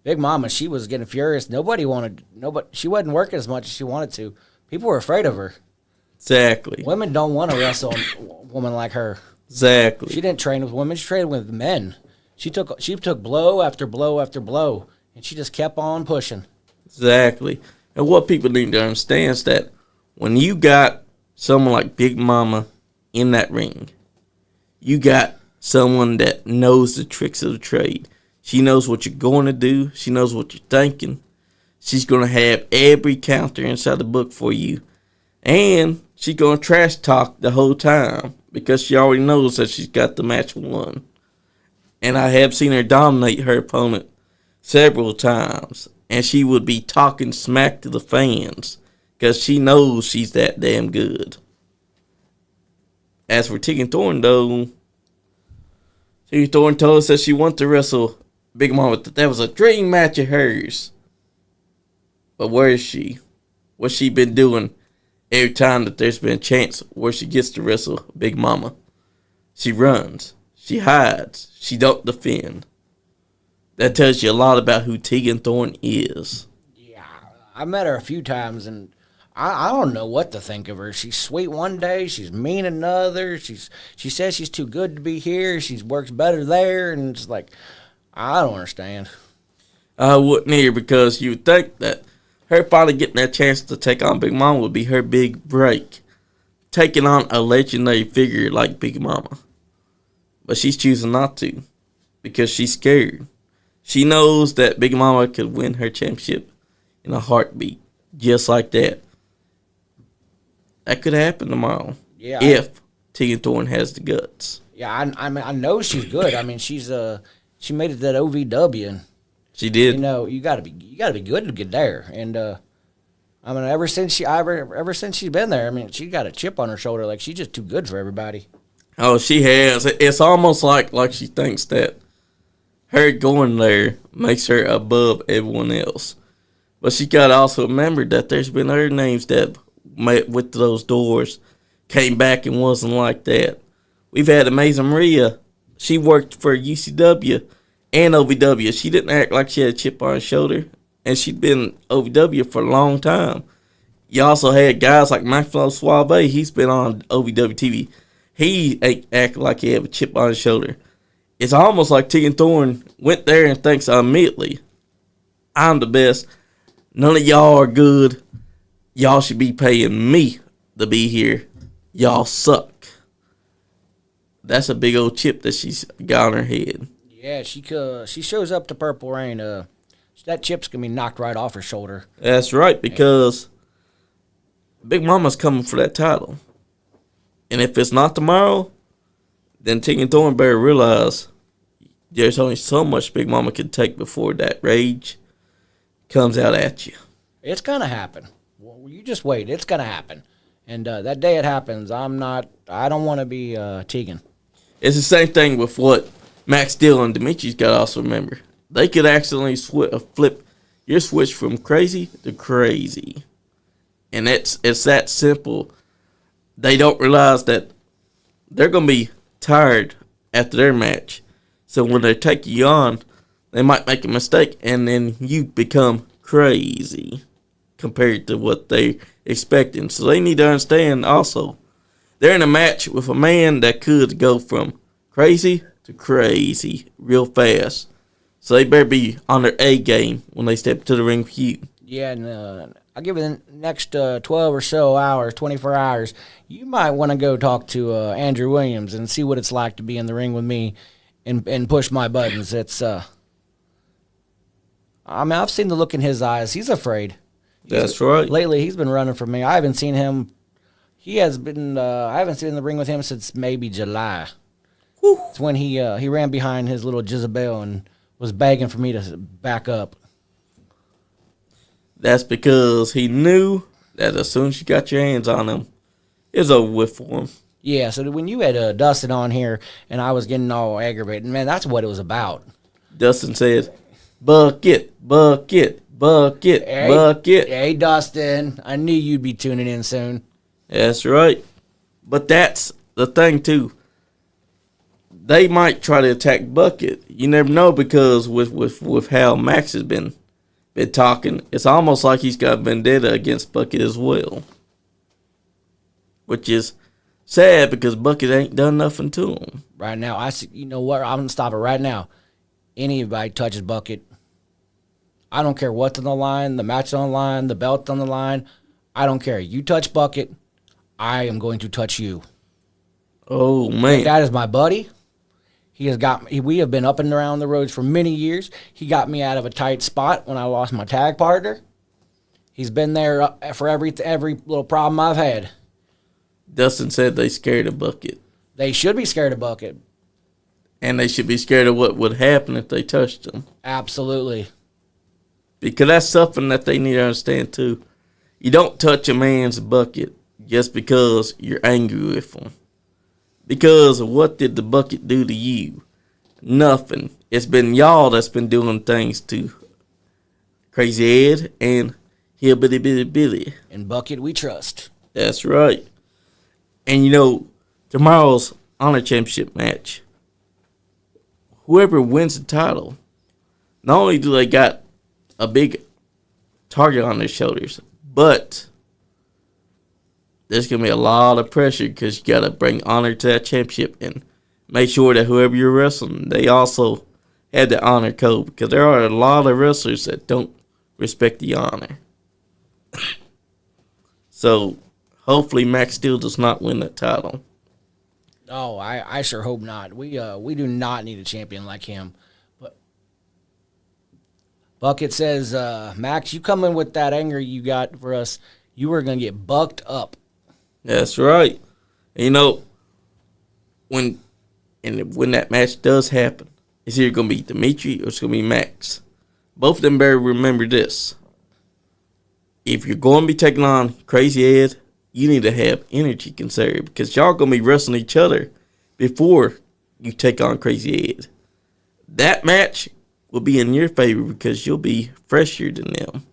Big Mama. She was getting furious. She wasn't working as much as she wanted to. People were afraid of her. Exactly. Women don't want to wrestle a woman like her. Exactly. She didn't train with women. She trained with men. She took blow after blow after blow, and she just kept on pushing. Exactly. And what people need to understand is that when you got someone like Big Mama in that ring, you got someone that knows the tricks of the trade. She knows what you're going to do. She knows what you're thinking. She's going to have every counter inside the book for you. And she's going to trash talk the whole time because she already knows that she's got the match won. And I have seen her dominate her opponent several times. And she would be talking smack to the fans because she knows she's that damn good. As for Tegan Thorne, though, Tegan Thorne told us that she wanted to wrestle Big Mama. That was a dream match of hers. But where is she? What's she been doing every time that there's been a chance where she gets to wrestle Big Mama? She runs. She hides. She don't defend. That tells you a lot about who Tegan Thorne is. Yeah, I met her a few times, and I don't know what to think of her. She's sweet one day, she's mean another. She says she's too good to be here. She works better there, and it's like, I don't understand. I wouldn't either, because you would think that her finally getting that chance to take on Big Mama would be her big break. Taking on a legendary figure like Big Mama. But she's choosing not to, because she's scared. She knows that Big Mama could win her championship in a heartbeat, just like that. That could happen tomorrow. Yeah, if Tegan Thorne has the guts. Yeah, I know she's good. I mean, she made it to that OVW, and she did. You know, you gotta be good to get there. And I mean, ever since she's been there, I mean, she got a chip on her shoulder. Like, she's just too good for everybody. Oh, she has. It's almost like she thinks that her going there makes her above everyone else. But she got to also remember that there's been other names that met with those doors, came back and wasn't like that. We've had Amazing Maria. She worked for UCW and OVW. She didn't act like she had a chip on her shoulder, and she'd been OVW for a long time. You also had guys like Maxwell Suave. He's been on OVW TV. He acted like he had a chip on his shoulder. It's almost like Tegan Thorne went there and thinks immediately, I'm the best. None of y'all are good. Y'all should be paying me to be here. Y'all suck. That's a big old chip that she's got on her head. Yeah, she shows up to Purple Rain. That chip's going to be knocked right off her shoulder. That's right, because Big Mama's coming for that title. And if it's not tomorrow, then Tegan Thorne better realize there's only so much Big Mama can take before that rage comes out at you. It's going to happen. Well, you just wait. It's going to happen. And that day it happens, I don't want to be Tegan. It's the same thing with what Max Steel and Dimitri's got to also remember. They could accidentally flip your switch from crazy to crazy. And it's that simple. They don't realize that they're going to be tired after their match. So when they take you on, they might make a mistake, and then you become crazy compared to what they're expecting. So they need to understand also, they're in a match with a man that could go from crazy to crazy real fast. So they better be on their A game when they step to the ring with you. Yeah, and I'll give you the next 12 or so hours, 24 hours. You might want to go talk to Andrew Williams and see what it's like to be in the ring with me and push my buttons. It's, I mean, I've seen the look in his eyes. He's afraid. That's right. Lately, he's been running from me. I haven't seen him. He has been. I haven't seen in the ring with him since maybe July. Whew. It's when he ran behind his little Jezebel and was begging for me to back up. That's because he knew that as soon as you got your hands on him, it was over with for him. Yeah, so when you had Dustin on here and I was getting all aggravated, man, that's what it was about. Dustin said, bucket, bucket, bucket, bucket. Hey, Dustin, I knew you'd be tuning in soon. That's right. But that's the thing, too. They might try to attack Bucket. You never know, because with how Max has been talking, it's almost like he's got vendetta against Bucket as well. Which is sad, because Bucket ain't done nothing to him. Right now, you know what? I'm going to stop it right now. Anybody touches Bucket, I don't care what's on the line, the match on the line, the belt's on the line. I don't care. You touch Bucket, I am going to touch you. Oh, man. That is my buddy. He has got me. We have been up and around the roads for many years. He got me out of a tight spot when I lost my tag partner. He's been there for every little problem I've had. Dustin said they scared of Bucket. They should be scared of Bucket. And they should be scared of what would happen if they touched him. Absolutely. Because that's something that they need to understand, too. You don't touch a man's bucket just because you're angry with him. Because what did the bucket do to you? Nothing. It's been y'all that's been doing things to Krazzy Ed and Hillbilly Billy Billy. And Bucket we trust. That's right. And tomorrow's Honor Championship match, whoever wins the title, not only do they got a big target on their shoulders, but there's going to be a lot of pressure because you got to bring honor to that championship and make sure that whoever you're wrestling, they also have the honor code, because there are a lot of wrestlers that don't respect the honor. So hopefully Max Steel does not win that title. Oh, I sure hope not. We do not need a champion like him. But Bucket says, Max, you come in with that anger you got for us, you are going to get bucked up. That's right. And when that match does happen, it's either going to be Dimitri or it's going to be Max. Both of them better remember this. If you're going to be taking on Krazzy Ed, you need to have energy conserved, because y'all going to be wrestling each other before you take on Krazzy Ed. That match will be in your favor because you'll be fresher than them.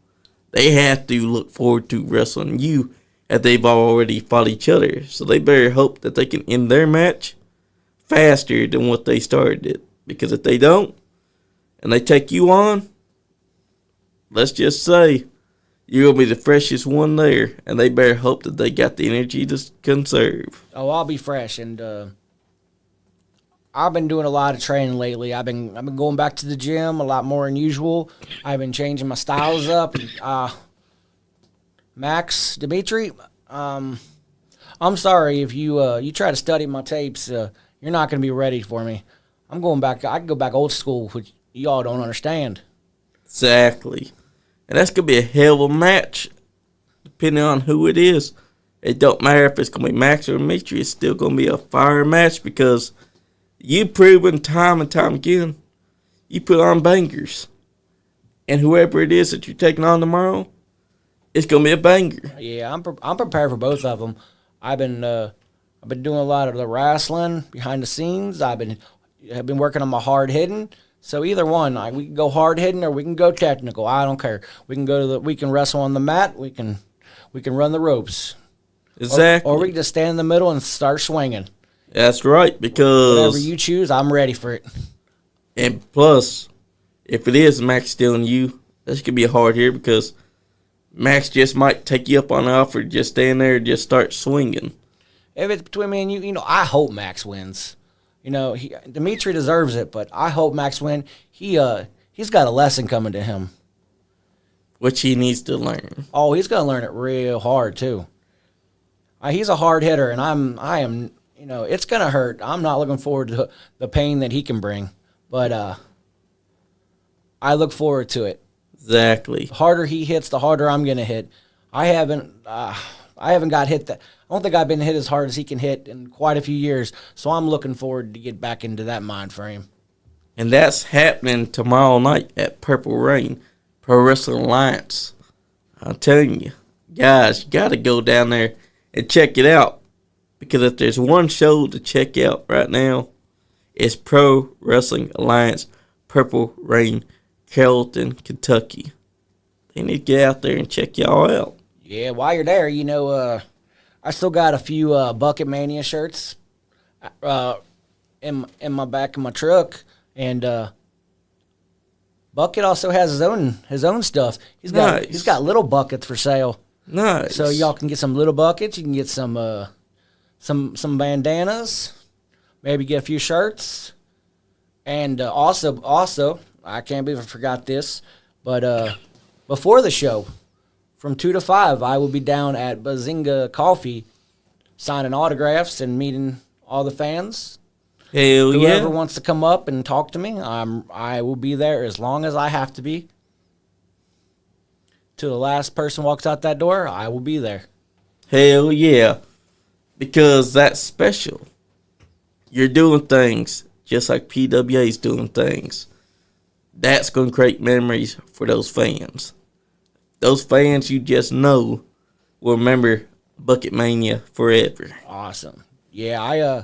They have to look forward to wrestling you as they've already fought each other. So they better hope that they can end their match faster than what they started it. Because if they don't, and they take you on, let's just say you're going to be the freshest one there, and they better hope that they got the energy to conserve. Oh, I'll be fresh, and I've been doing a lot of training lately. I've been going back to the gym a lot more than usual. I've been changing my styles up. Max, Dimitri, I'm sorry if you try to study my tapes. You're not going to be ready for me. I'm going back. I can go back old school, which y'all don't understand. Exactly. And that's going to be a hell of a match, depending on who it is. It don't matter if it's going to be Max or Dimitri. It's still going to be a fire match, because you've proven time and time again, you put on bangers. And whoever it is that you're taking on tomorrow, it's going to be a banger. Yeah, I'm prepared for both of them. I've been doing a lot of the wrestling behind the scenes. I've been working on my hard hitting. So either one, we can go hard hitting or we can go technical. I don't care. We can wrestle on the mat. We can run the ropes. Exactly. Or we can just stand in the middle and start swinging. That's right, because whatever you choose, I'm ready for it. And plus, if it is Max stealing you, this could be a hard hit, because Max just might take you up on the offer, just stand there and just start swinging. If it's between me and you, I hope Max wins. Dimitri deserves it, but I hope Max wins. He's got a lesson coming to him, which he needs to learn. Oh, he's gonna learn it real hard too. He's a hard hitter, and I am. It's gonna hurt. I'm not looking forward to the pain that he can bring, but I look forward to it. Exactly. The harder he hits, the harder I'm gonna hit. I haven't got hit that. I don't think I've been hit as hard as he can hit in quite a few years, so I'm looking forward to get back into that mind frame. And that's happening tomorrow night at Purple Rain Pro Wrestling Alliance. I'm telling you, guys, you got to go down there and check it out, because if there's one show to check out right now, it's Pro Wrestling Alliance Purple Rain, Carrollton, Kentucky. They need to get out there and check y'all out. Yeah, while you're there, I still got a few Bucket Mania shirts in my back of my truck, and Bucket also has his own stuff. He's got little buckets for sale. Nice. So y'all can get some little buckets. You can get some bandanas, maybe get a few shirts, and also I can't believe I forgot this, but before the show, from 2 to 5, I will be down at Bazinga Coffee signing autographs and meeting all the fans. Hell yeah. Whoever wants to come up and talk to me, I will be there as long as I have to be. Till the last person walks out that door, I will be there. Hell yeah. Because that's special. you're doing things just like PWA is doing things. That's going to create memories for those fans. Those fans you just know will remember Bucket Mania forever. Awesome. Yeah,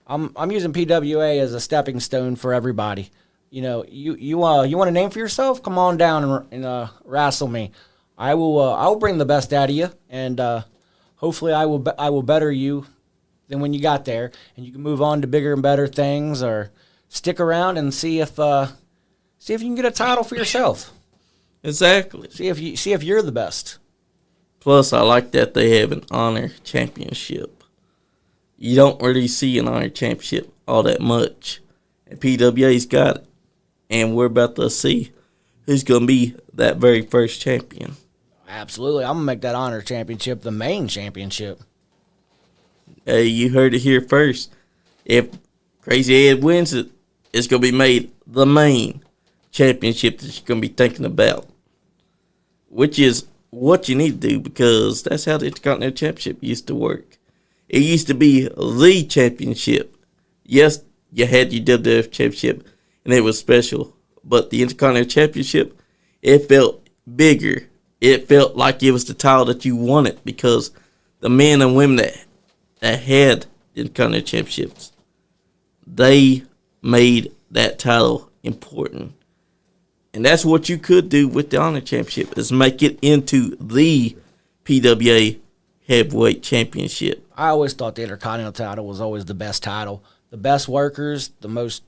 I'm using PWA as a stepping stone for everybody. You know, you want a name for yourself? Come on down and wrestle me. I will bring the best out of you, and hopefully I will better you than when you got there, and you can move on to bigger and better things, or stick around and see if you can get a title for yourself. Exactly. See if you're the best. Plus, I like that they have an honor championship. You don't really see an honor championship all that much, and PWA's got it, and we're about to see who's going to be that very first champion. Absolutely. I'm going to make that honor championship the main championship. Hey, you heard it here first. If Krazzy Ed wins it, it's going to be made the main championship that you're going to be thinking about, which is what you need to do, because that's how the Intercontinental Championship used to work. It used to be the championship. Yes, you had your WWF Championship, and it was special, but the Intercontinental Championship, it felt bigger. It felt like it was the title that you wanted, because the men and women that had the Intercontinental Championships, they made that title important. And that's what you could do with the Honor Championship, is make it into the PWA Heavyweight Championship. I always thought the Intercontinental title was always the best title. The best workers, the most,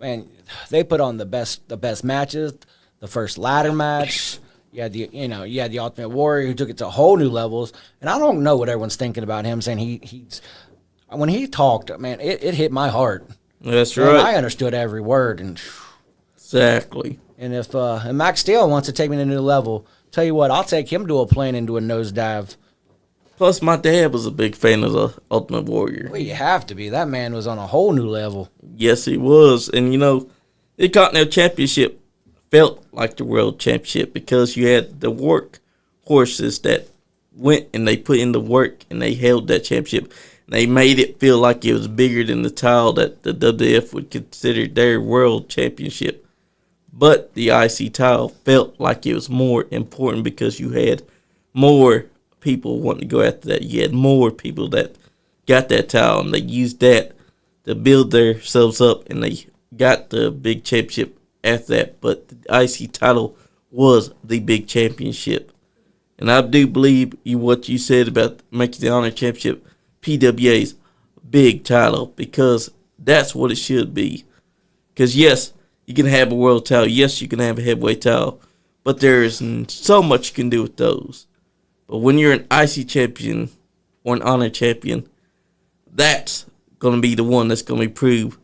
man, they put on the best matches. The first ladder match, you had the Ultimate Warrior, who took it to whole new levels. And I don't know what everyone's thinking about him, saying he's when he talked, man, it hit my heart. That's right. I understood every word, and exactly. And if and Max Steel wants to take me to a new level, tell you what, I'll take him to a plane and do a nosedive. Plus, my dad was a big fan of the Ultimate Warrior. Well, you have to be. That man was on a whole new level. Yes, he was. And, the Continental Championship felt like the World Championship, because you had the work horses that went and they put in the work and they held that championship. And they made it feel like it was bigger than the title that the WWF would consider their World Championship. But the IC title felt like it was more important, because you had more people wanting to go after that. You had more people that got that title, and they used that to build themselves up, and they got the big championship after that. But the IC title was the big championship. And I do believe what you said about making the Honor Championship PWA's big title, because that's what it should be. Because, yes, you can have a world title. Yes, you can have a heavyweight title. But there's so much you can do with those. But when you're an IC champion or an Honor champion, that's going to be the one that's going to prove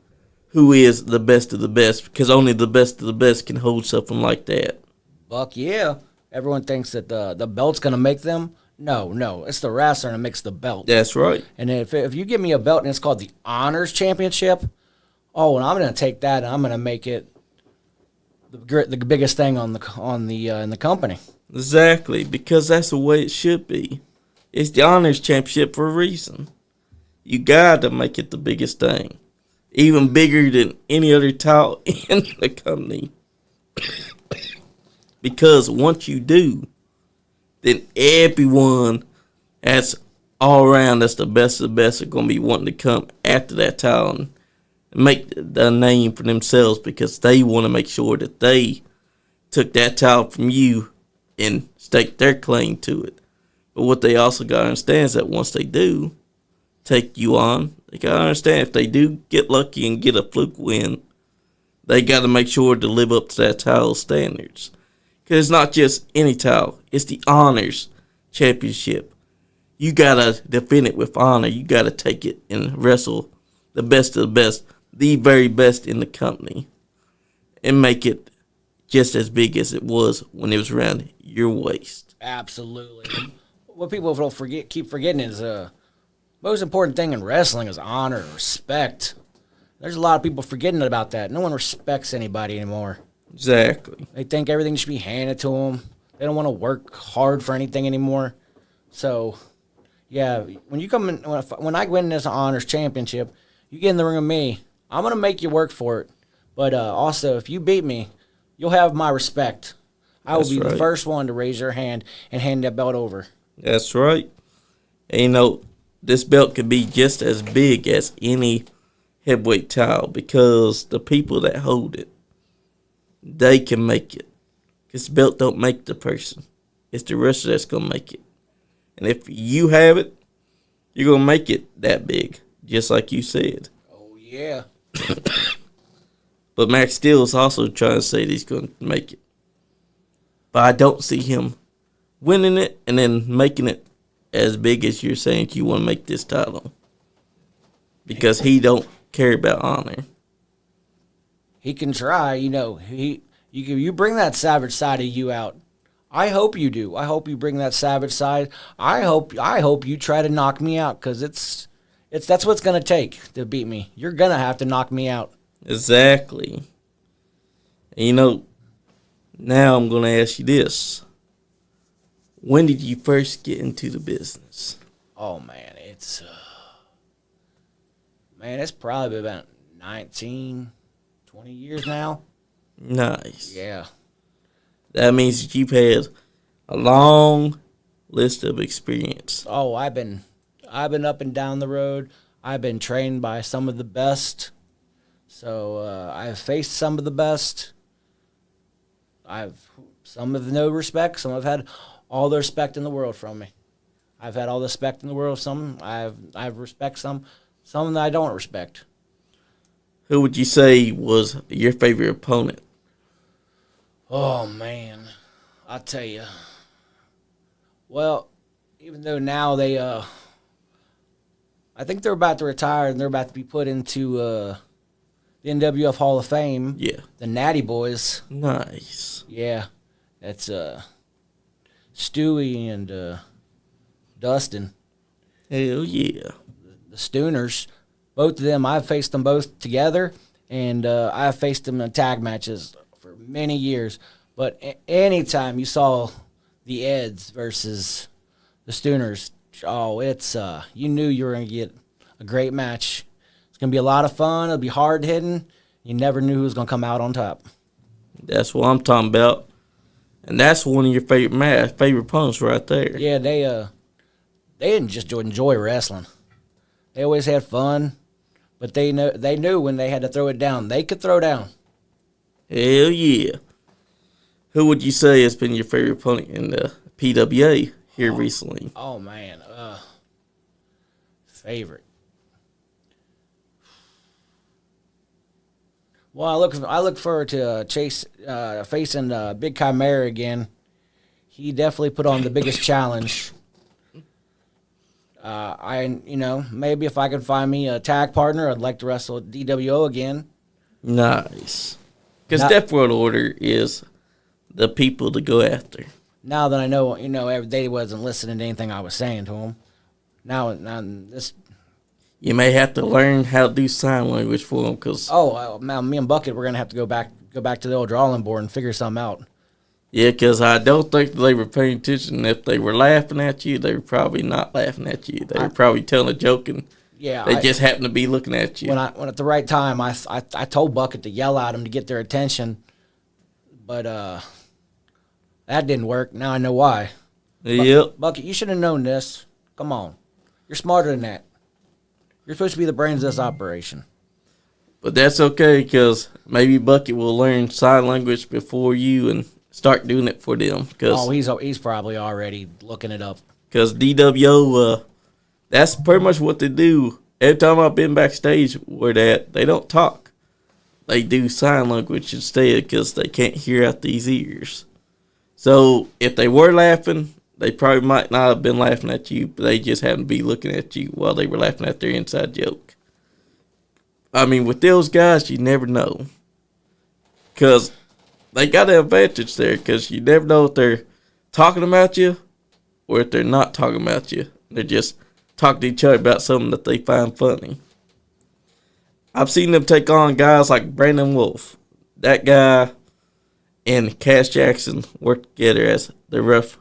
who is the best of the best, because only the best of the best can hold something like that. Buck, yeah. Everyone thinks that the belt's going to make them. No, it's the wrestler that makes the belt. That's right. And if you give me a belt and it's called the Honors Championship, and I'm going to take that and I'm going to make it the biggest thing in the company. Exactly, because that's the way it should be. It's the Honors Championship for a reason. You got to make it the biggest thing, even bigger than any other title in the company. Because once you do, then everyone that's all around that's the best of the best are going to be wanting to come after that title and make the name for themselves, because they want to make sure that they took that title from you and stake their claim to it. But what they also got to understand is that once they do take you on, they got to understand if they do get lucky and get a fluke win, they got to make sure to live up to that title standards. Because it's not just any title. It's the Honors Championship. You got to defend it with honor. You got to take it and wrestle the best of the best, the very best in the company, and make it just as big as it was when it was around your waist. Absolutely. What people keep forgetting is most important thing in wrestling is honor, respect. There's a lot of people forgetting about that. No one respects anybody anymore. Exactly. They think everything should be handed to them. They don't want to work hard for anything anymore. So, yeah, when you come in, when I win this Honors Championship, You get in the ring with me, I'm going to make you work for it. But also, if you beat me, you'll have my respect. I will be the first one to raise your hand and hand that belt over. That's right. And, you know, this belt could be just as big as any heavyweight title because the people that hold it, they can make it. This belt don't make the person. It's the wrestler that's going to make it. And if you have it, you're going to make it that big, just like you said. Oh, yeah. But Max Steel is also trying to say that he's going to make it. But I don't see him winning it and then making it as big as you're saying you want to make this title. Because he don't care about honor. He can try, you know. You bring that savage side of you out. I hope you do. I hope you bring that savage side. I hope you try to knock me out because that's what it's gonna take to beat me. You're gonna have to knock me out. Exactly. And you know, now I'm gonna ask you this: when did you first get into the business? Oh man, it's probably about 19, 20 years now. Nice. Yeah. That means that you've had a long list of experience. Oh, I've been up and down the road. I've been trained by some of the best. So I've faced some of the best. Some have no respect. Some have had all the respect in the world from me. I've had all the respect in the world. Some I've respect some that I don't respect. Who would you say was your favorite opponent? Oh, man. I'll tell you. Well, even though now they, I think they're about to retire and they're about to be put into the NWF Hall of Fame. Yeah. The Natty Boys. Nice. Yeah. That's Stewie and Dustin. Hell yeah. The Stooners. Both of them, I've faced them both together, and I've faced them in tag matches for many years. But anytime you saw the Eds versus the Stooners, you knew you were going to get a great match. It's going to be a lot of fun. It'll be hard-hitting. You never knew who was going to come out on top. That's what I'm talking about. And that's one of your favorite opponents right there. Yeah, they didn't just enjoy wrestling. They always had fun. But they knew when they had to throw it down. They could throw down. Hell yeah. Who would you say has been your favorite opponent in the PWA here recently? Oh, man. Favorite. Well, I look forward to Chase facing Big Chimera again. He definitely put on the biggest challenge. Maybe if I can find me a tag partner, I'd like to wrestle DWO again. Nice. Because Death World Order is the people to go after. Now that I know, every day he wasn't listening to anything I was saying to him. Now this... You may have to learn how to do sign language for him, because... now me and Bucket, we're going to have to go back to the old drawing board and figure something out. Yeah, because I don't think they were paying attention. If they were laughing at you, they were probably not laughing at you. They were probably telling a joke, and they just happened to be looking at you. When at the right time, I told Bucket to yell at them to get their attention, but that didn't work. Now I know why. Yep. Bucket, you should have known this. Come on. You're smarter than that. You're supposed to be the brains of this operation. But that's okay, because maybe Bucket will learn sign language before you and start doing it for them. He's probably already looking it up. Because DWO, that's pretty much what they do. Every time I've been backstage where they don't talk. They do sign language instead because they can't hear out these ears. So if they were laughing, they probably might not have been laughing at you, but they just happened to be looking at you while they were laughing at their inside joke. I mean, with those guys, you never know. Because they got an advantage there, because you never know if they're talking about you or if they're not talking about you. They're just talking to each other about something that they find funny. I've seen them take on guys like Brandon Wolf. That guy and Cash Jackson work together as the Rough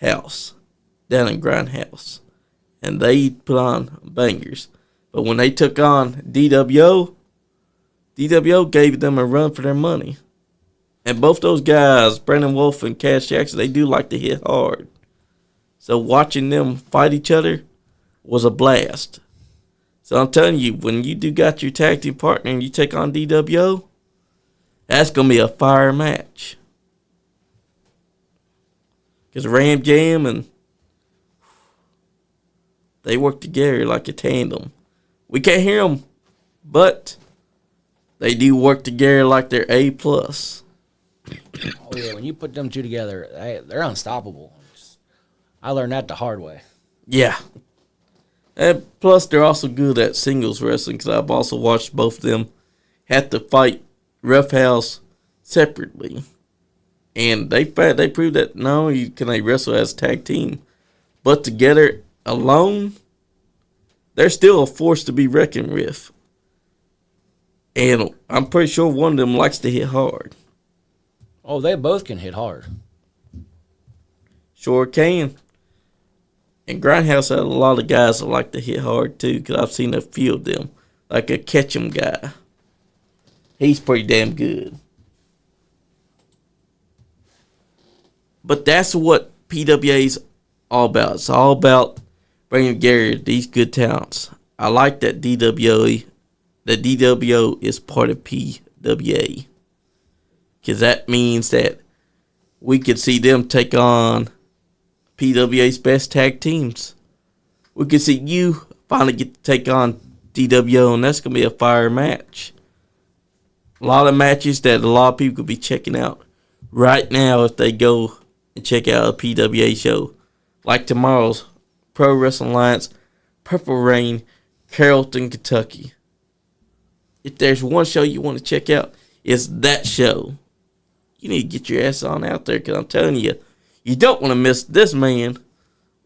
House down in Grindhouse. And they put on bangers. But when they took on DWO gave them a run for their money. And both those guys, Brandon Wolf and Cash Jackson, they do like to hit hard. So watching them fight each other was a blast. So I'm telling you, when you do got your tag team partner and you take on DWO, that's going to be a fire match. Because Ram Jam and they work together like a tandem. We can't hear them, but they do work together like they're A+. Oh, yeah, when you put them two together, they're unstoppable. I learned that the hard way. Yeah. And plus, they're also good at singles wrestling because I've also watched both of them have to fight Rough House separately. And they proved that not only can they wrestle as a tag team, but together alone, they're still a force to be reckoned with. And I'm pretty sure one of them likes to hit hard. Oh, they both can hit hard. Sure can. And Grindhouse had a lot of guys that like to hit hard too, because I've seen a few of them. Like a Ketchum guy. He's pretty damn good. But that's what PWA's all about. It's all about bringing together these good talents. I like that DWO is part of PWA. Because that means that we could see them take on PWA's best tag teams. We could see you finally get to take on DWO, and that's going to be a fire match. A lot of matches that a lot of people could be checking out right now if they go and check out a PWA show. Like tomorrow's Pro Wrestling Alliance, Purple Rain, Carrollton, Kentucky. If there's one show you want to check out, it's that show. You need to get your ass on out there, because I'm telling you, you don't want to miss this man,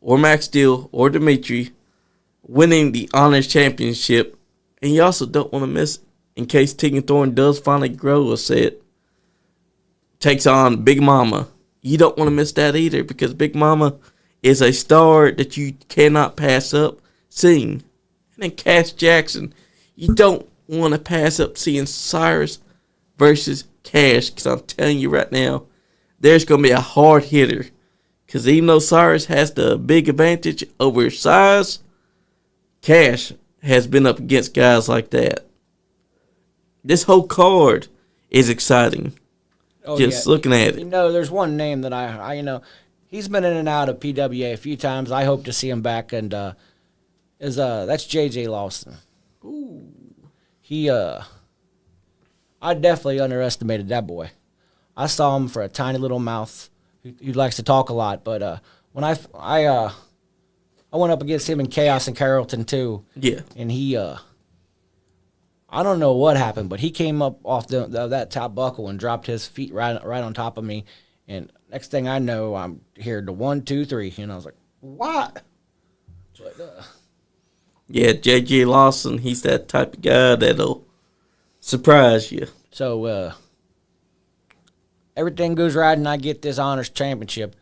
or Max Steel, or Dimitri, winning the Honors Championship. And you also don't want to miss, in case Tegan Thorne does finally grow a set, takes on Big Mama. You don't want to miss that either, because Big Mama is a star that you cannot pass up seeing. And then Cash Jackson, you don't want to pass up seeing Cyrus versus Cash, because I'm telling you right now, there's going to be a hard hitter. Because even though Cyrus has the big advantage over his size, Cash has been up against guys like that. This whole card is exciting. Oh, just yeah. Looking at it. You know, there's one name that I he's been in and out of PWA a few times. I hope to see him back, and that's JJ Lawson. Ooh. I definitely underestimated that boy. I saw him for a tiny little mouth who likes to talk a lot, but when I went up against him in Chaos and Carrollton too. Yeah. And he I don't know what happened, but he came up off that top buckle and dropped his feet right on top of me. And next thing I know, I'm here to 1, 2, 3, and I was like, "What?" But, yeah, J.J. Lawson, he's that type of guy that'll surprise you. So everything goes right, and I get this Honors Championship.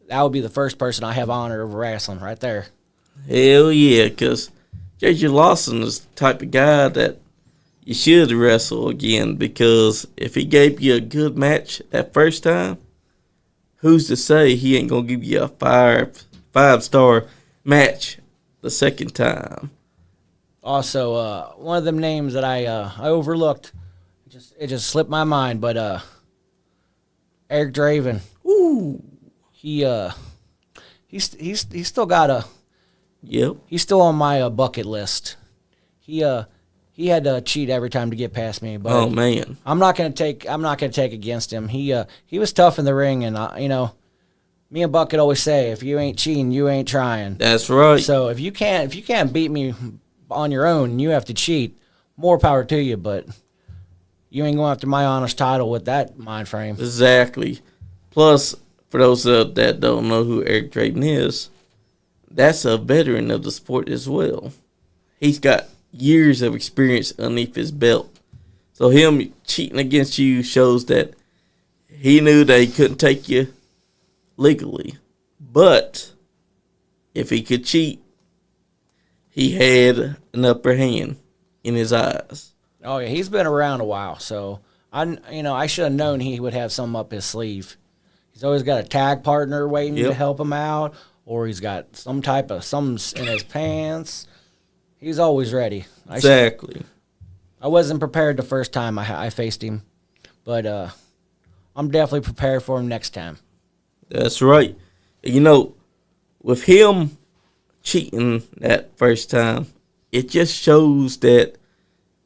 That would be the first person I have honor over wrestling right there. Hell yeah, because J.J. Lawson is the type of guy that you should wrestle again, because if he gave you a good match that first time, who's to say he ain't going to give you a five-star match the second time? Also, one of them names that I overlooked, it just slipped my mind, but Eric Draven. Ooh. He's still got Yep. He's still on my bucket list. He had to cheat every time to get past me, but oh man, I'm not gonna take against him. He was tough in the ring, and me and Bucket always say, if you ain't cheating, you ain't trying. That's right. So if you can't beat me on your own, and you have to cheat, more power to you. But you ain't going after my Honors title with that mind frame. Exactly. Plus, for those that don't know who Eric Draven is, that's a veteran of the sport as well. He's got years of experience underneath his belt. So him cheating against you shows that he knew that he couldn't take you legally. But if he could cheat, he had an upper hand in his eyes. Oh yeah, he's been around a while, so I should have known he would have some up his sleeve. He's always got a tag partner waiting to help him out, or he's got some type of something in his pants. He's always ready. Exactly. I wasn't prepared the first time I faced him, but I'm definitely prepared for him next time. That's right. You know, with him cheating that first time, it just shows that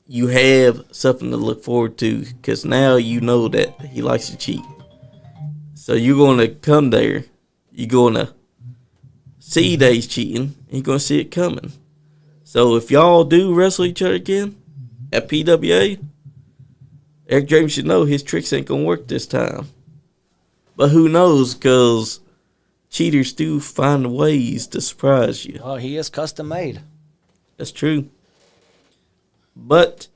you have something to look forward to, because now you know that he likes to cheat. So you're going to come there, you're going to see that he's cheating, and you're going to see it coming. So if y'all do wrestle each other again at PWA, Eric Draven should know his tricks ain't going to work this time. But who knows, because cheaters do find ways to surprise you. Oh, he is custom made. That's true. But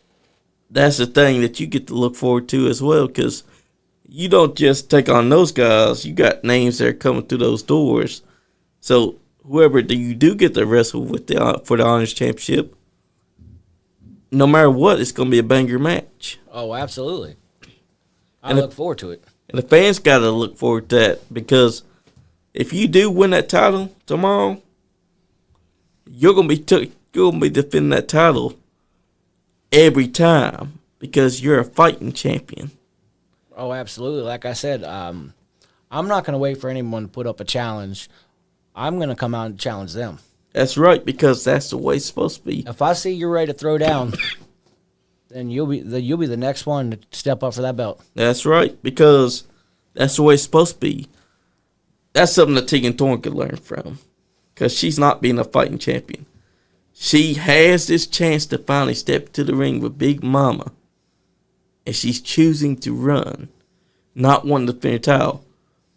that's the thing that you get to look forward to as well, because you don't just take on those guys. You got names that are coming through those doors. So whoever you do get to wrestle with for the Honors Championship, no matter what, it's going to be a banger match. Oh, absolutely. I look forward to it. And the fans got to look forward to that, because if you do win that title tomorrow, you're going to be defending that title every time, because you're a fighting champion. Oh, absolutely. Like I said, I'm not going to wait for anyone to put up a challenge. I'm going to come out and challenge them. That's right, because that's the way it's supposed to be. If I see you're ready to throw down, then you'll be the next one to step up for that belt. That's right, because that's the way it's supposed to be. That's something that Tegan Thorne could learn from, because she's not being a fighting champion. She has this chance to finally step to the ring with Big Mama, and she's choosing to run, not wanting to defend her title.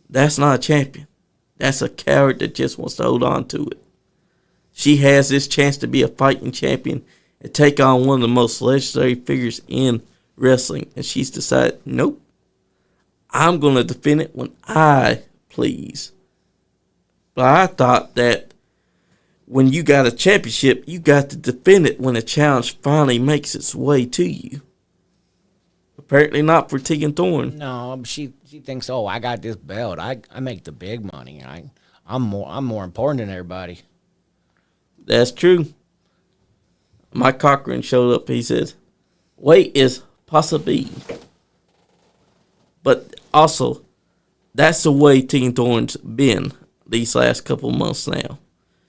That's not a champion. That's a coward that just wants to hold on to it. She has this chance to be a fighting champion and take on one of the most legendary figures in wrestling, and she's decided, nope, I'm going to defend it when I please. But I thought that when you got a championship, you got to defend it when a challenge finally makes its way to you. Apparently not for Tegan Thorne. No, she thinks, oh, I got this belt. I make the big money. I'm more important than everybody. That's true. Mike Cochran showed up. He said, weight is possible. But also, that's the way Tegan Thorne's been these last couple of months now.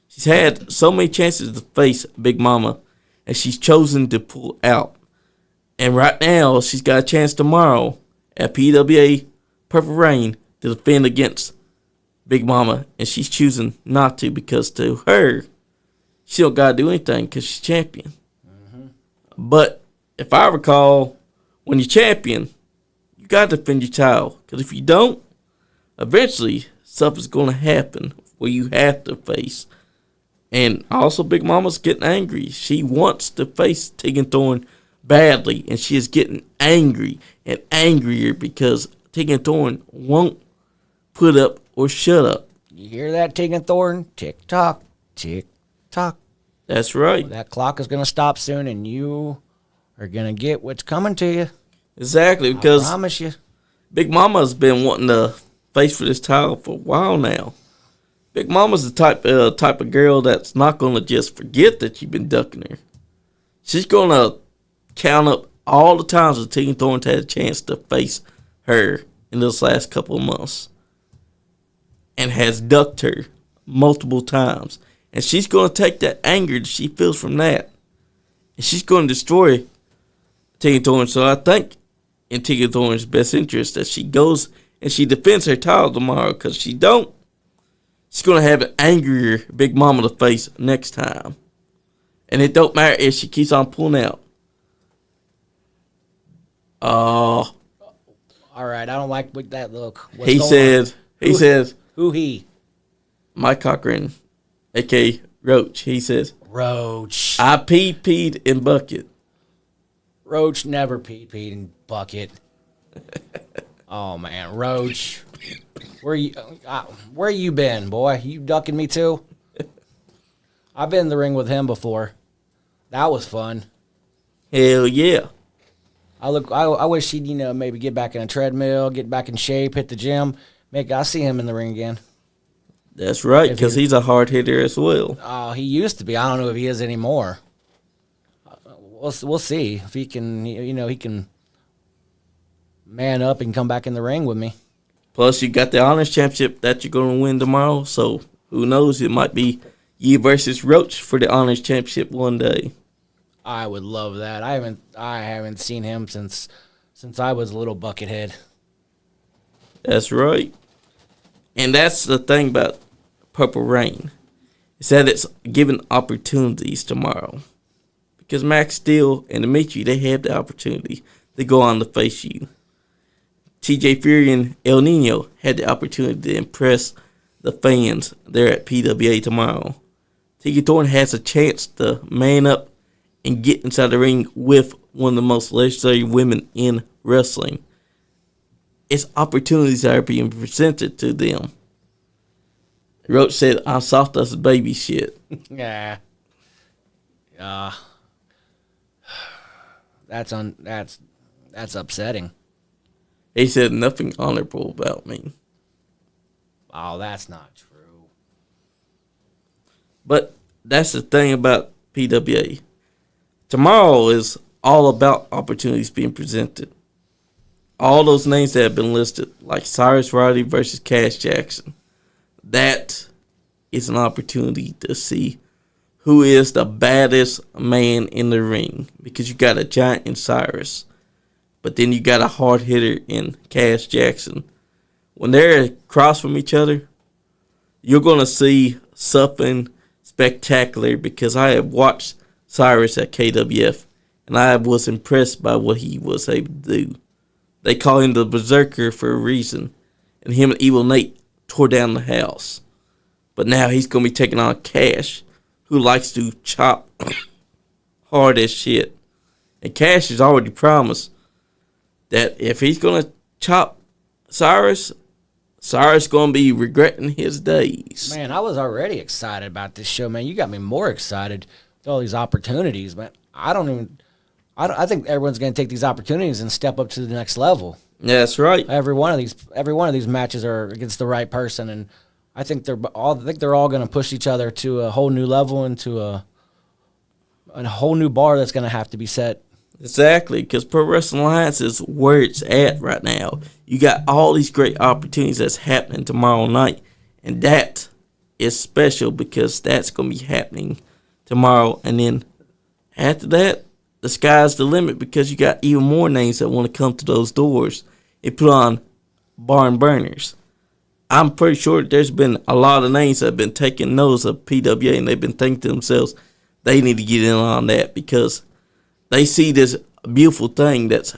She's had so many chances to face Big Mama, and she's chosen to pull out. And right now, she's got a chance tomorrow at PWA Purple Rain to defend against Big Mama, and she's choosing not to, because to her, she don't got to do anything because she's champion. Mm-hmm. But if I recall, when you're champion, you got to defend your title, because if you don't, eventually something's going to happen where you have to face. And also, Big Mama's getting angry. She wants to face Tegan Thorne badly, and she is getting angry and angrier because Tegan Thorne won't put up or shut up. You hear that, Tegan Thorne? Tick tock, tick tock. That's right. That clock is going to stop soon, and you are going to get what's coming to you. Exactly, because I promise you. Big Mama's been wanting to face for this title for a while now. Big Mama's the type of girl that's not going to just forget that you've been ducking her. She's going to count up all the times that Tegan Thorne's had a chance to face her in this last couple of months, and has ducked her multiple times. And she's going to take that anger that she feels from that, and she's going to destroy Tegan Thorne. So I think in Tegan Thorne's best interest that she goes and she defends her title tomorrow, because she don't, she's going to have an angrier Big Mama to face next time. And it don't matter if she keeps on pulling out. All right, I don't like that look. He says, who he? Mike Cochran, a.k.a. Roach. He says, Roach. I peed in bucket. Roach never peed in bucket. Oh, man. Roach. Where you been, boy? You ducking me too? I've been in the ring with him before. That was fun. Hell yeah. I wish he'd, maybe get back in a treadmill, get back in shape, hit the gym. I see him in the ring again. That's right, because he's a hard hitter as well. Oh, he used to be. I don't know if he is anymore. We'll see if he can. He can man up and come back in the ring with me. Plus, you got the Honors Championship that you're going to win tomorrow. So who knows? It might be you versus Roach for the Honors Championship one day. I would love that. I haven't seen him since I was a little buckethead. That's right. And that's the thing about Purple Rain. Is that it's giving opportunities tomorrow. Because Max Steel and Dimitri, they have the opportunity to go on to face you. TJ Fury and El Nino had the opportunity to impress the fans there at PWA tomorrow. Tiggy Thorne has a chance to man up and get inside the ring with one of the most legendary women in wrestling. It's opportunities that are being presented to them. Roach said, "I'm soft as a baby shit." Yeah. That's upsetting. He said nothing honorable about me. Oh, that's not true. But that's the thing about PWA. Tomorrow is all about opportunities being presented. All those names that have been listed, like Cyrus Roddy versus Cash Jackson, that is an opportunity to see who is the baddest man in the ring. Because you got a giant in Cyrus, but then you got a hard hitter in Cash Jackson. When they're across from each other, you're going to see something spectacular, because I have watched Cyrus at KWF, and I was impressed by what he was able to do. They call him the Berserker for a reason, and him and Evil Nate tore down the house. But now he's going to be taking on Cash, who likes to chop hard as shit. And Cash has already promised that if he's going to chop Cyrus going to be regretting his days. Man, I was already excited about this show, man. You got me more excited with all these opportunities, man. I think everyone's going to take these opportunities and step up to the next level. Yeah, that's right. Every one of these matches are against the right person, and I think they're all going to push each other to a whole new level and to a whole new bar that's going to have to be set. Exactly, because Pro Wrestling Alliance is where it's at right now. You got all these great opportunities that's happening tomorrow night, and that is special because that's going to be happening tomorrow. And then after that, the sky's the limit, because you got even more names that want to come to those doors and put on barn burners. I'm pretty sure there's been a lot of names that have been taking notice of PWA, and they've been thinking to themselves, they need to get in on that, because they see this beautiful thing that's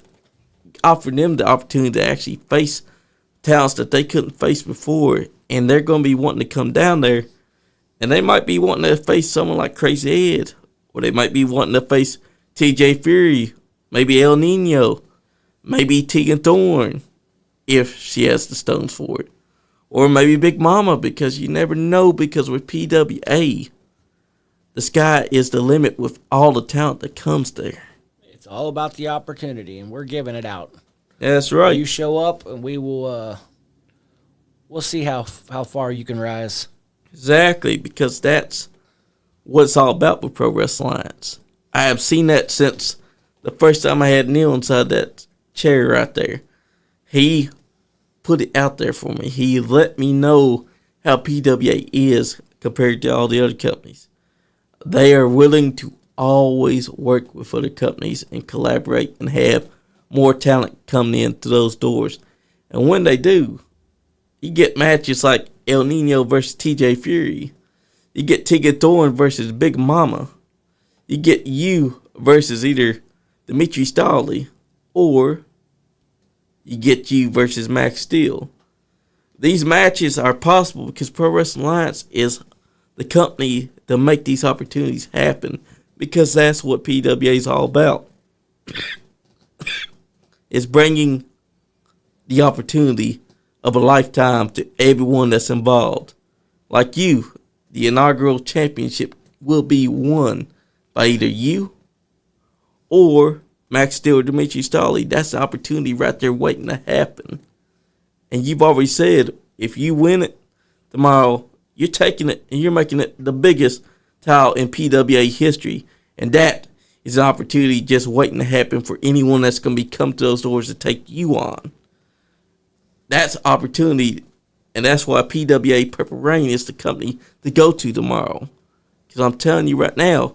offering them the opportunity to actually face talents that they couldn't face before, and they're going to be wanting to come down there, and they might be wanting to face someone like Krazzy Ed, or they might be wanting to face TJ Fury, maybe El Nino, maybe Tegan Thorne, if she has the stones for it. Or maybe Big Mama, because you never know, because with PWA, the sky is the limit with all the talent that comes there. It's all about the opportunity, and we're giving it out. Yeah, that's right. You show up, and we will. We'll see how far you can rise. Exactly, because that's what it's all about with Pro Wrestling Alliance. I have seen that since the first time I had Neil inside that chair right there. He put it out there for me. He let me know how PWA is compared to all the other companies. They are willing to always work with other companies and collaborate and have more talent coming in through those doors. And when they do, you get matches like El Nino versus TJ Fury. You get Tegan Thorne versus Big Mama. You get you versus either Dimitri Stolly, or you get you versus Max Steel. These matches are possible because Pro Wrestling Alliance is the company to make these opportunities happen, because that's what PWA is all about. It's bringing the opportunity of a lifetime to everyone that's involved. Like you, the inaugural championship will be won by either you or Max Steel or Dimitri Stolly. That's the opportunity right there waiting to happen. And you've already said, if you win it tomorrow, you're taking it and you're making it the biggest title in PWA history. And that is an opportunity just waiting to happen for anyone that's going to be coming to those doors to take you on. That's opportunity, and that's why PWA Purple Rain is the company to go to tomorrow. Because I'm telling you right now,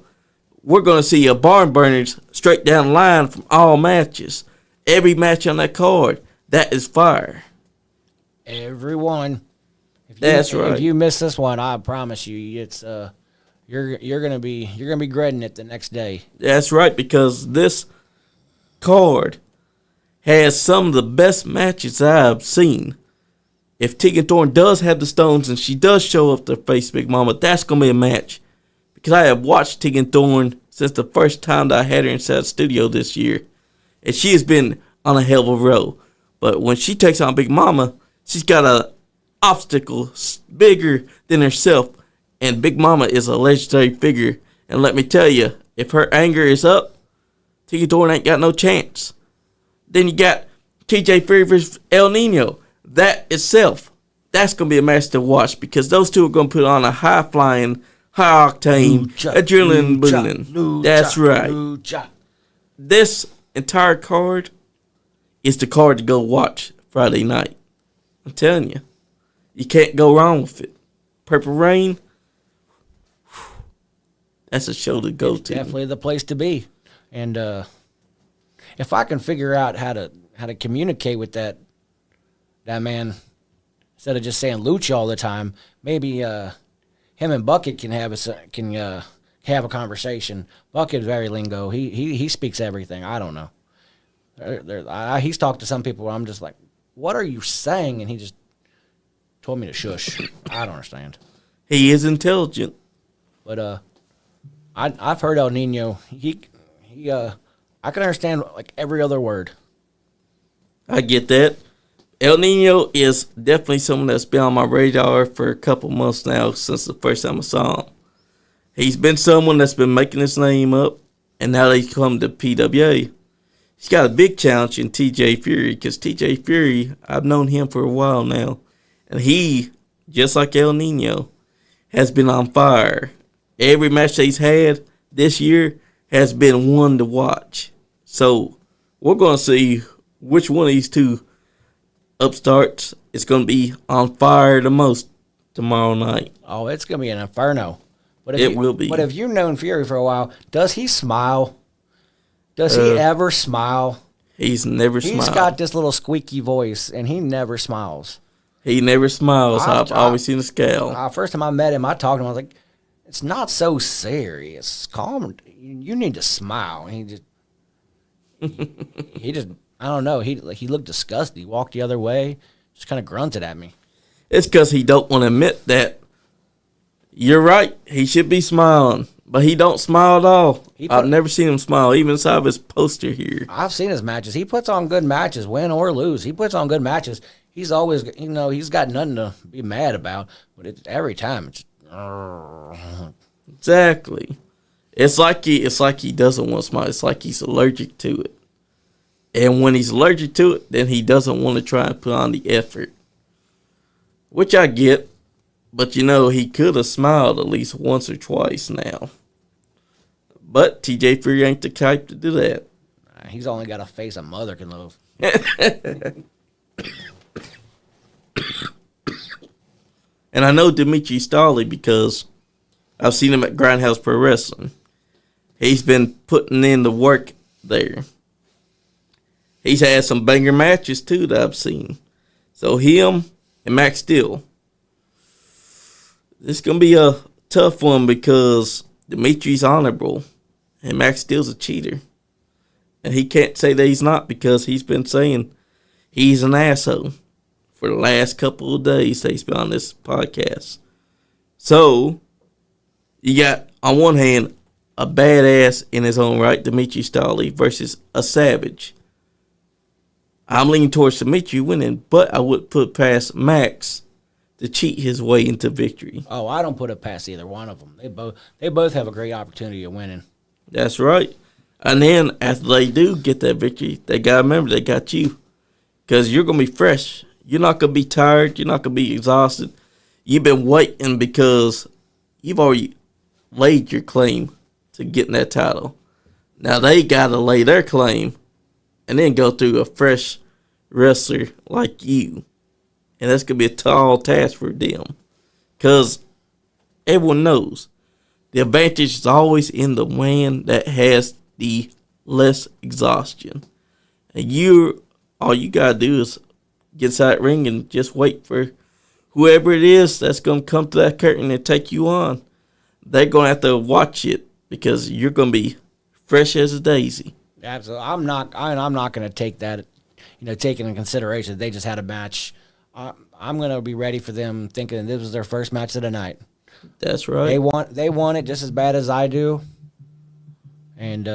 we're going to see a barn burners straight down the line from all matches. Every match on that card, that is fire. Everyone. That's right. If you miss this one, I promise you, it's you're gonna be dreading it the next day. That's right, because this card has some of the best matches I've seen. If Tegan Thorne does have the stones and she does show up to face Big Mama, that's gonna be a match. Because I have watched Tegan Thorne since the first time that I had her inside the studio this year, and she has been on a hell of a roll. But when she takes on Big Mama, she's got a obstacle bigger than herself, and Big Mama is a legendary figure. And let me tell you, if her anger is up, Tegan Thorne ain't got no chance. Then you got TJ Fury versus El Nino. That itself, that's going to be a match to watch, because those two are going to put on a high-flying, high-octane, adrenaline booming. That's right. This entire card is the card to go watch Friday night. I'm telling you. You can't go wrong with it. Purple Rain, that's a show to go to. Definitely the place to be. And if I can figure out how to communicate with that man, instead of just saying Lucha all the time, maybe him and Bucket can have a conversation. Bucket's very lingo. He speaks everything. I don't know. He's talked to some people where I'm just like, what are you saying? And he just told me to shush. I don't understand. He is intelligent. But I've heard El Nino. I can understand like every other word. I get that. El Nino is definitely someone that's been on my radar for a couple months now, since the first time I saw him. He's been someone that's been making his name up, and now he's come to PWA. He's got a big challenge in TJ Fury, because TJ Fury, I've known him for a while now. And he, just like El Nino, has been on fire. Every match that he's had this year has been one to watch. So we're going to see which one of these two upstarts is going to be on fire the most tomorrow night. Oh, it's going to be an inferno. But it will be. But if you've known Fury for a while, does he smile? Does he ever smile? He's never smiled. He's got this little squeaky voice, and he never smiles. He never smiles. I've always seen a scowl. First time I met him, I talked to him. I was like, it's not so serious. Calm. You need to smile. And he just, I don't know. He looked disgusted. He walked the other way, just kind of grunted at me. It's because he don't want to admit that. You're right. He should be smiling, but he don't smile at all. I've never seen him smile, even inside of his poster here. I've seen his matches. He puts on good matches, win or lose. He puts on good matches. He's always, he's got nothing to be mad about. But every time, it's exactly. It's like he doesn't want to smile. It's like he's allergic to it. And when he's allergic to it, then he doesn't want to try and put on the effort, which I get. But he could have smiled at least once or twice now. But TJ Fury ain't the type to do that. He's only got a face a mother can love. And I know Dimitri Stolly because I've seen him at Grindhouse Pro Wrestling. He's been putting in the work there. He's had some banger matches too that I've seen. So him and Max Steel. This is going to be a tough one because Dimitri's honorable and Max Steel's a cheater. And he can't say that he's not, because he's been saying he's an asshole for the last couple of days that he's been on this podcast. So, you got, on one hand, a badass in his own right, Dimitri Stolly, versus a savage. I'm leaning towards Dimitri winning, but I would put past Max to cheat his way into victory. Oh, I don't put it past either one of them. They both have a great opportunity of winning. That's right. And then after they do get that victory, they got to remember they got you. Because you're going to be fresh. You're not going to be tired. You're not going to be exhausted. You've been waiting because you've already laid your claim to getting that title. Now they got to lay their claim and then go through a fresh wrestler like you. And that's going to be a tall task for them. Because everyone knows the advantage is always in the man that has the less exhaustion. And all you got to do is get inside that ring and just wait for whoever it is that's going to come to that curtain and take you on. They're going to have to watch it because you're going to be fresh as a daisy. Absolutely. I'm not going to take that, take into consideration that they just had a match. I'm going to be ready for them thinking this was their first match of the night. That's right. They want it just as bad as I do. And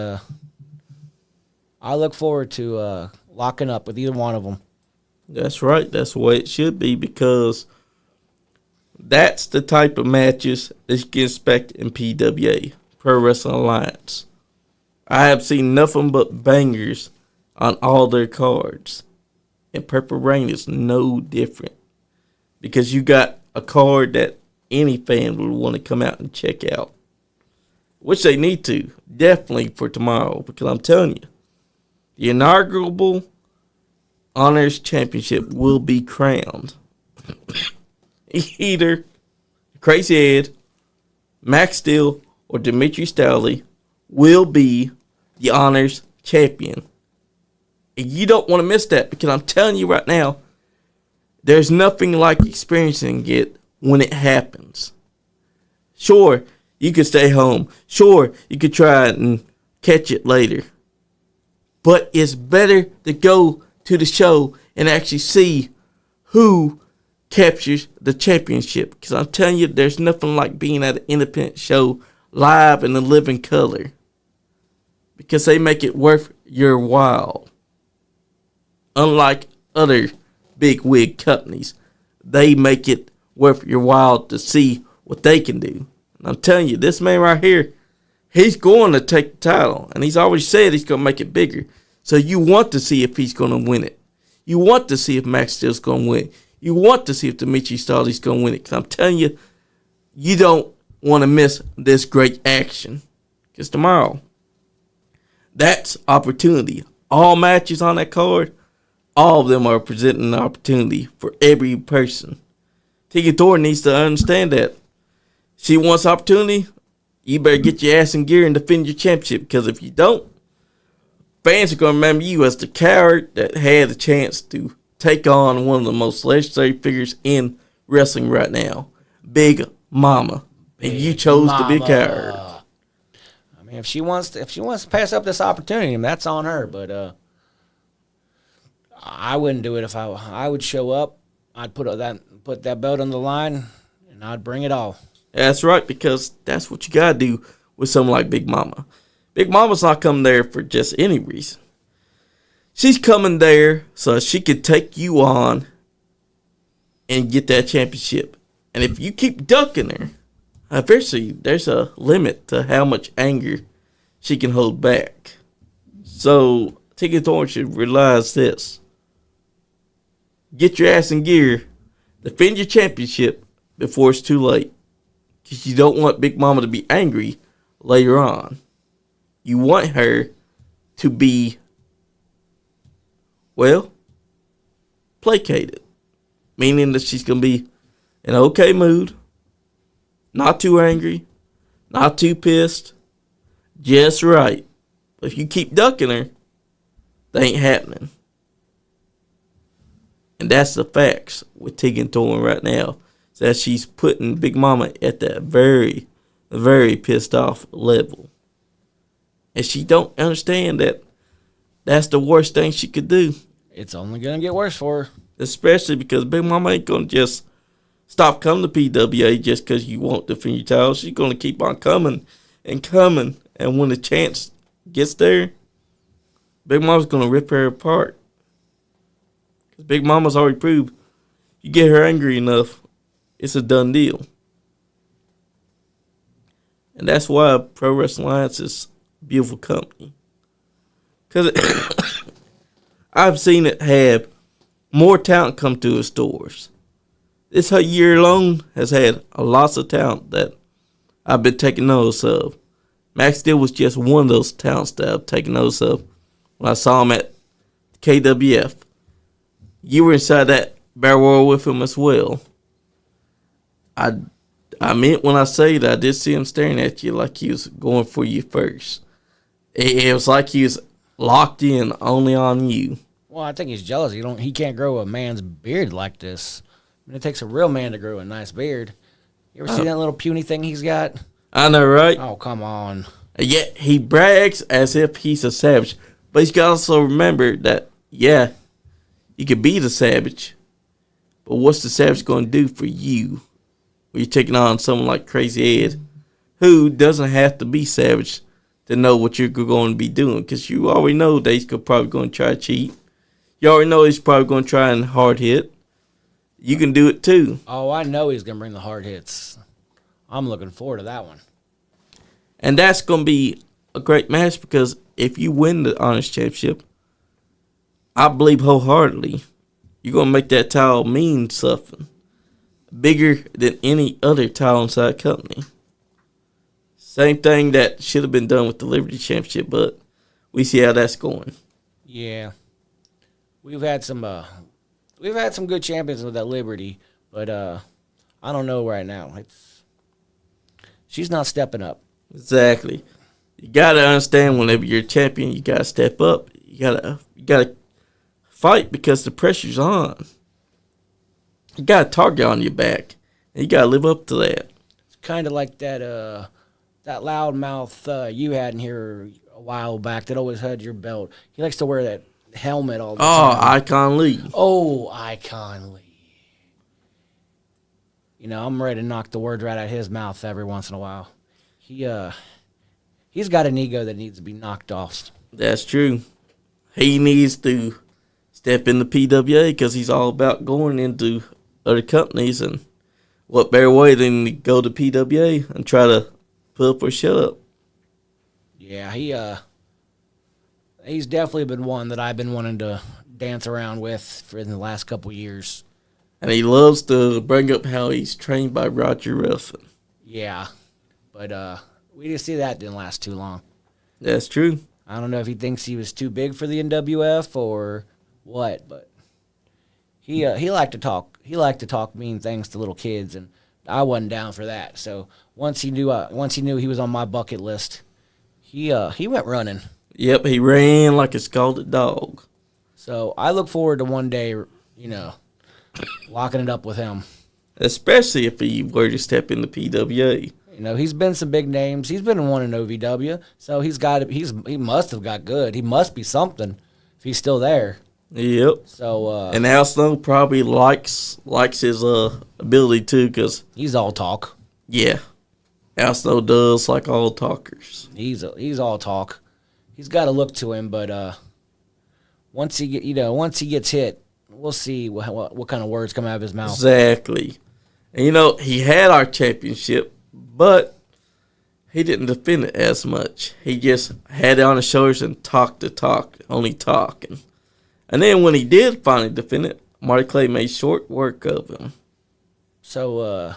I look forward to locking up with either one of them. That's right. That's the way it should be because that's the type of matches that you can expect in PWA, Pro Wrestling Alliance. I have seen nothing but bangers on all their cards. And Purple Rain is no different. Because you got a card that any fan would want to come out and check out. Which they need to. Definitely for tomorrow. Because I'm telling you, the inaugural Honors Championship will be crowned. Either Krazzy Ed, Max Steel, or Dimitri Stowley will be the Honors Champion. And you don't want to miss that because I'm telling you right now, there's nothing like experiencing it when it happens. Sure, you could stay home. Sure, you could try it and catch it later. But it's better to go to the show and actually see who captures the championship. Because I'm telling you, there's nothing like being at an independent show live in the living color. Because they make it worth your while. Unlike other big wig companies, they make it worth your while to see what they can do. And I'm telling you, this man right here, he's going to take the title. And he's already said he's going to make it bigger. So you want to see if he's going to win it. You want to see if Max Steel's going to win it. You want to see if Dimitri Stowley's going to win it. Because I'm telling you, you don't want to miss this great action. Because tomorrow, that's opportunity. All matches on that card, all of them are presenting an opportunity for every person. Tika Thor needs to understand that. She wants opportunity, you better get your ass in gear and defend your championship. Because if you don't, fans are going to remember you as the coward that had the chance to take on one of the most legendary figures in wrestling right now, Big Mama. And you chose to be a coward. I mean, if she wants to pass up this opportunity, that's on her. But I wouldn't do it if I would show up. I'd put that belt on the line, and I'd bring it all. That's right, because that's what you got to do with someone like Big Mama. Big Mama's not coming there for just any reason. She's coming there so she can take you on and get that championship. And if you keep ducking her, eventually there's a limit to how much anger she can hold back. So Tika Thorne should realize this. Get your ass in gear. Defend your championship before it's too late. Because you don't want Big Mama to be angry later on. You want her to be, well, placated. Meaning that she's going to be in an okay mood. Not too angry. Not too pissed. Just right. But if you keep ducking her, that ain't happening. And that's the facts with Tika Thorne right now. That she's putting Big Mama at that very, very pissed off level. And she don't understand that that's the worst thing she could do. It's only going to get worse for her. Especially because Big Mama ain't going to just stop coming to PWA just because you want to defend your title. She's going to keep on coming and coming. And when the chance gets there, Big Mama's going to rip her apart. Because Big Mama's already proved you get her angry enough, it's a done deal. And that's why Pro Wrestling Alliance is a beautiful company. Because I've seen it have more talent come to its doors. This whole year alone has had a lots of talent that I've been taking notice of. Max Steel was just one of those talents that I've taken notice of when I saw him at KWF. You were inside that battle royal with him as well. I meant when I say that I did see him staring at you like he was going for you first. It was like he was locked in only on you. Well, I think he's jealous. He can't grow a man's beard like this. I mean, it takes a real man to grow a nice beard. You ever see that little puny thing he's got? I know, right? Oh, come on. Yet he brags as if he's a savage. But he's got to also remember that, yeah, you could be the savage. But what's the savage going to do for you when you're taking on someone like Krazzy Ed, who doesn't have to be savage to know what you're going to be doing? Because you already know that he's probably going to try to cheat. You already know he's probably going to try and hard hit. You can do it too. Oh, I know he's going to bring the hard hits. I'm looking forward to that one. And that's going to be a great match because if you win the Honors Championship, I believe wholeheartedly you're going to make that title mean something bigger than any other title inside the company. Same thing that should have been done with the Liberty Championship, but we see how that's going. Yeah. We've had some good champions with that Liberty, but I don't know right now. She's not stepping up. Exactly. You gotta understand whenever you're a champion, you gotta step up. You gotta fight because the pressure's on. You got a target on your back, and you gotta live up to that. It's kind of like that loudmouth you had in here a while back that always had your belt. He likes to wear that helmet all the time. Oh, Icon Lee. Oh, Icon Lee. You know, I'm ready to knock the words right out of his mouth every once in a while. He's got an ego that needs to be knocked off. That's true. He needs to step into PWA because he's all about going into other companies, and what better way than to go to PWA and try to put up or shut up. Yeah, he's definitely been one that I've been wanting to dance around with for in the last couple years. And he loves to bring up how he's trained by Roger Ruffin. Yeah, but we didn't see that didn't last too long. That's true. I don't know if he thinks he was too big for the NWF or what, but he liked to talk. He liked to talk mean things to little kids, and I wasn't down for that. So once he knew he was on my bucket list, he went running. Yep, he ran like a scalded dog. So I look forward to one day, locking it up with him. Especially if he were to step into PWA. He's been some big names. He's been in one in OVW, so he must have got good. He must be something if he's still there. Yep. So and Al Snow probably likes his ability too, because he's all talk. Yeah, Al Snow does like all talkers. He's all talk. He's got a look to him, but once he gets hit, we'll see what kind of words come out of his mouth. Exactly. And he had our championship, but he didn't defend it as much. He just had it on his shoulders and talked the talk, only talking. And then when he did finally defend it, Marty Clay made short work of him. So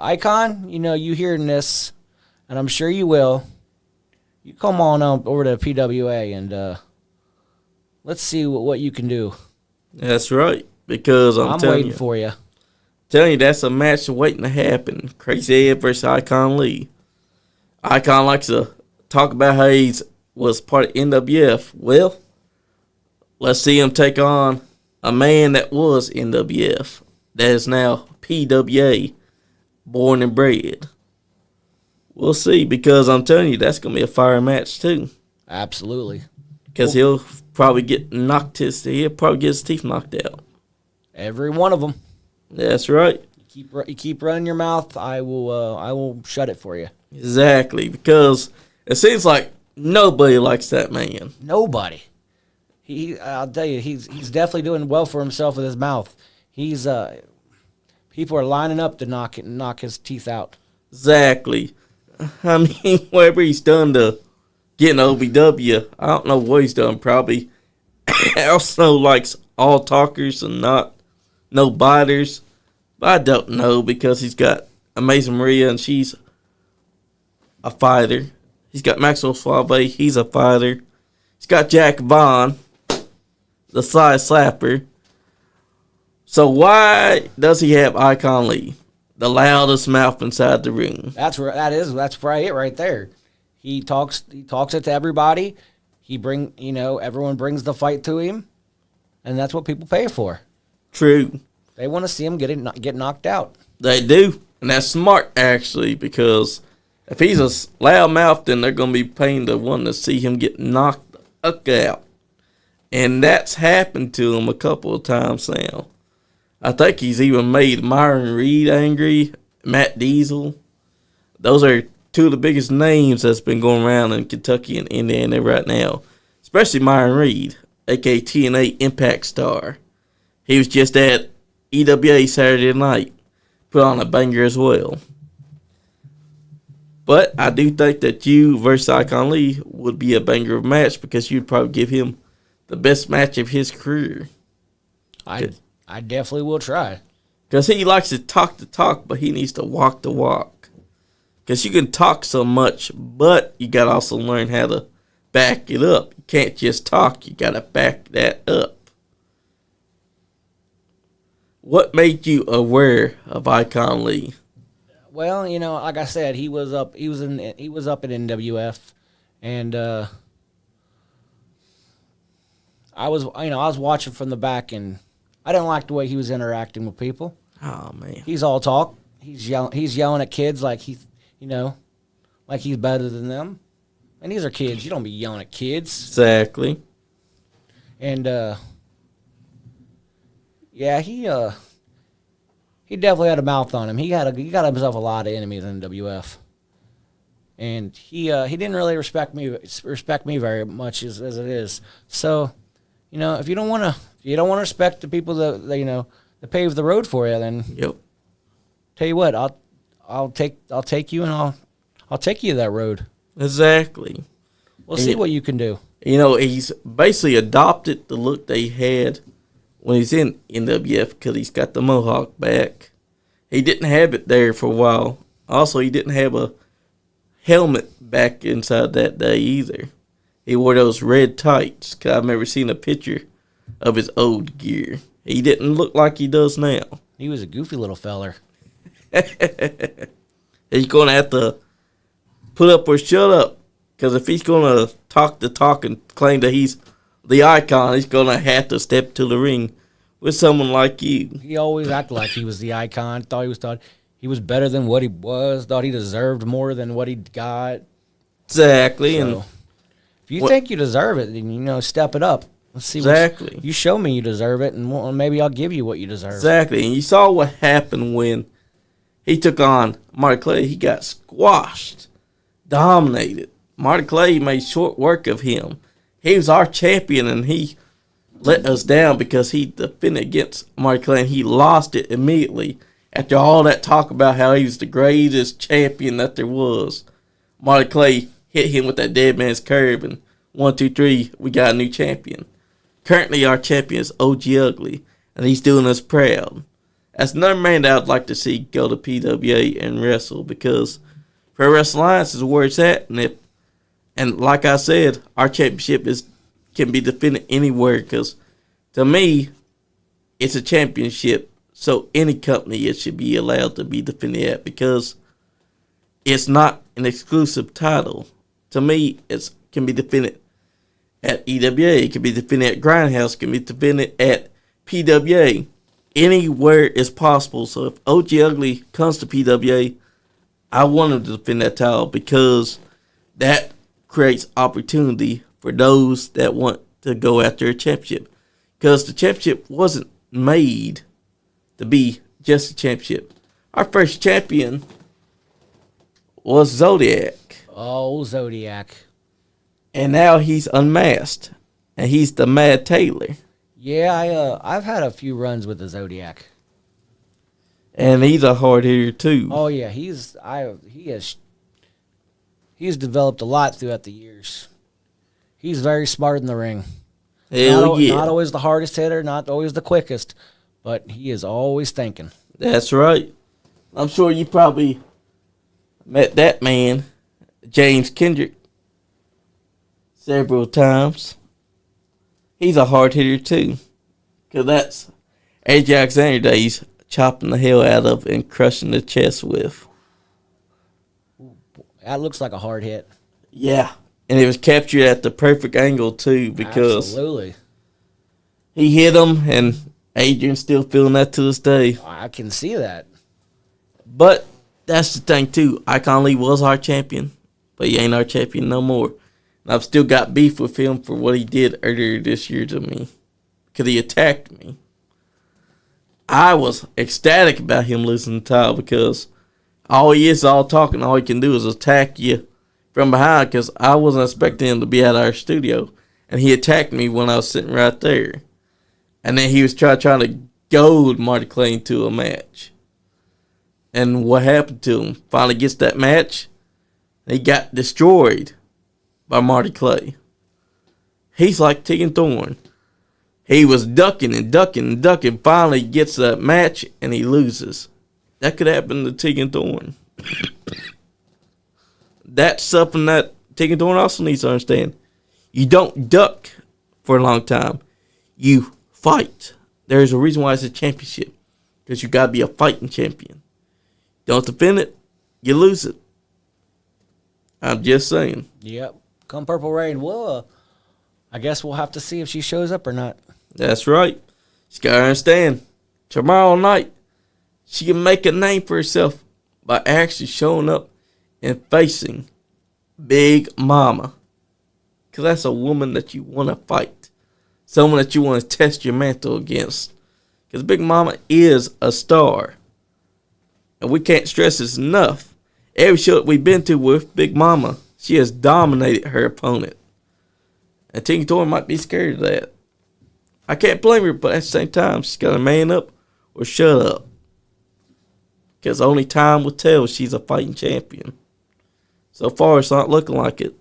Icon, you hearing this, and I'm sure you will. You come on over to PWA and let's see what you can do. That's right, because I'm waiting for you. Telling you, that's a match waiting to happen. Krazzy Ed versus Icon Lee. Icon likes to talk about how he was part of NWF. Well, let's see him take on a man that was NWF, that is now PWA, born and bred. We'll see, because I'm telling you, that's going to be a fire match too. Absolutely. Because he'll probably get his teeth knocked out. Every one of them. That's right. You keep running your mouth, I will shut it for you. Exactly, because it seems like nobody likes that man. Nobody. I'll tell you, he's definitely doing well for himself with his mouth. He's People are lining up to knock his teeth out. Exactly. I mean, whatever he's done to get an OVW, I don't know what he's done. Probably also likes all talkers and no biters. But I don't know because he's got Amazing Maria and she's a fighter. He's got Maxwell Suave. He's a fighter. He's got Jack Vaughn, the side slapper. So why does he have Icon Lee, the loudest mouth inside the ring? That's probably it right there. He talks it to everybody. Everyone brings the fight to him, and that's what people pay for. True. They want to see him get knocked out. They do, and that's smart actually, because if he's a loud mouth, then they're going to be paying to want to see him get knocked out, and that's happened to him a couple of times now. I think he's even made Myron Reed angry, Matt Diesel. Those are two of the biggest names that's been going around in Kentucky and Indiana right now, especially Myron Reed, aka TNA Impact Star. He was just at EWA Saturday night, put on a banger as well. But I do think that you versus Icon Lee would be a banger of match because you'd probably give him the best match of his career. I definitely will try. Because he likes to talk the talk, but he needs to walk the walk. Because you can talk so much, but you got to also learn how to back it up. You can't just talk, you got to back that up. What made you aware of Icon Lee? Well, like I said, he was up at NWF, and I was watching from the back, and I didn't like the way he was interacting with people. Oh man, he's all talk. He's yelling at kids like like he's better than them. And these are kids. You don't be yelling at kids. Exactly. And yeah, he definitely had a mouth on him. He got himself a lot of enemies in WF. And he didn't really respect me very much as it is. So, if you don't want to respect the people that pave the road for you, then yep. Tell you what, I'll take you and I'll take you to that road. Exactly. We'll see what you can do. He's basically adopted the look they had when he's in NWF because he's got the mohawk back. He didn't have it there for a while. Also, he didn't have a helmet back inside that day either. He wore those red tights because I've never seen a picture of his old gear. He didn't look like he does now. He was a goofy little feller. He's going to have to put up or shut up. Because if he's going to talk the talk and claim that he's the icon, he's going to have to step to the ring with someone like you. He always acted like he was the icon. Thought he was better than what he was. Thought he deserved more than what he got. Exactly. So, if you think you deserve it, then, step it up. Let's see. Exactly. You show me you deserve it, and maybe I'll give you what you deserve. Exactly. And you saw what happened when he took on Marty Clay. He got squashed, dominated. Marty Clay made short work of him. He was our champion, and he let us down because he defended against Marty Clay, and he lost it immediately. After all that talk about how he was the greatest champion that there was, Marty Clay hit him with that dead man's curve, and 1, 2, 3, we got a new champion. Currently, our champion is OG Ugly, and he's doing us proud. That's another man that I'd like to see go to PWA and wrestle because Pro Wrestling Alliance is where it's at, and like I said, our championship can be defended anywhere because, to me, it's a championship. So any company it should be allowed to be defended at because it's not an exclusive title. To me, it can be defended at EWA. It can be defended at Grindhouse. It can be defended at PWA. Anywhere is possible. So if OG Ugly comes to PWA, I want him to defend that title because that creates opportunity for those that want to go after a championship. Because the championship wasn't made to be just a championship. Our first champion was Zodiac. Oh, Zodiac. And now he's unmasked. And he's the Mad Taylor. Yeah, I've had a few runs with the Zodiac. And he's a hard hitter too. Oh yeah, he's developed a lot throughout the years. He's very smart in the ring. Hell yeah. Not always the hardest hitter, not always the quickest, but he is always thinking. That's right. I'm sure you probably met that man, James Kendrick, several times. He's a hard hitter too. Because that's A.J. Alexander that he's chopping the hell out of and crushing the chest with. That looks like a hard hit. Yeah. And it was captured at the perfect angle too, because absolutely, he hit him, and Adrian's still feeling that to this day. I can see that. But that's the thing too. Icon Lee was our champion, but he ain't our champion no more. And I've still got beef with him for what he did earlier this year to me, because he attacked me. I was ecstatic about him losing the title, because all he is all talking. All he can do is attack you from behind, because I wasn't expecting him to be at our studio. And he attacked me when I was sitting right there. And then he was trying to goad Marty Clay into a match. And what happened to him? Finally gets that match. He got destroyed by Marty Clay. He's like Tegan Thorne. He was ducking and ducking and ducking. Finally gets that match and he loses. That could happen to Tegan Thorne. That's something that Tegan Thorne also needs to understand. You don't duck for a long time. You fight. There's a reason why it's a championship. Because you got to be a fighting champion. Don't defend it, you lose it. I'm just saying. Yep. Come Purple Rain, I guess we'll have to see if she shows up or not. That's right. She's got to understand. Tomorrow night, she can make a name for herself by actually showing up and facing Big Mama. Because that's a woman that you want to fight. Someone that you want to test your mantle against. Because Big Mama is a star. And we can't stress this enough. Every show that we've been to with Big Mama, she has dominated her opponent. And Tegan Thorne might be scared of that. I can't blame her, but at the same time, she's got to man up or shut up. Because only time will tell if she's a fighting champion. So far, it's not looking like it.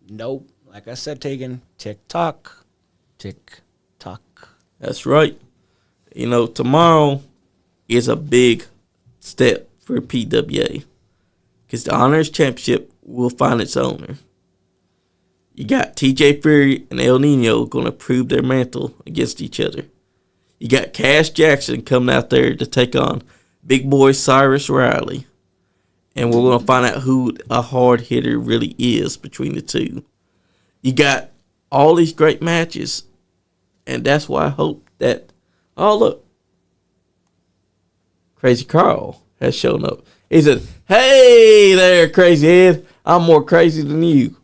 Nope. Like I said, Tegan, tick-tock, tick-tock. That's right. You know, tomorrow is a big step for PWA. Because the Honors Championship will find its owner. You got TJ Fury and El Nino going to prove their mantle against each other. You got Cash Jackson coming out there to take on big boy Cyrus Riley. And we're going to find out who a hard hitter really is between the two. You got all these great matches. And that's why I hope that... Oh, look. Crazy Carl has shown up. He said, "Hey there, Crazy Ed. I'm more crazy than you."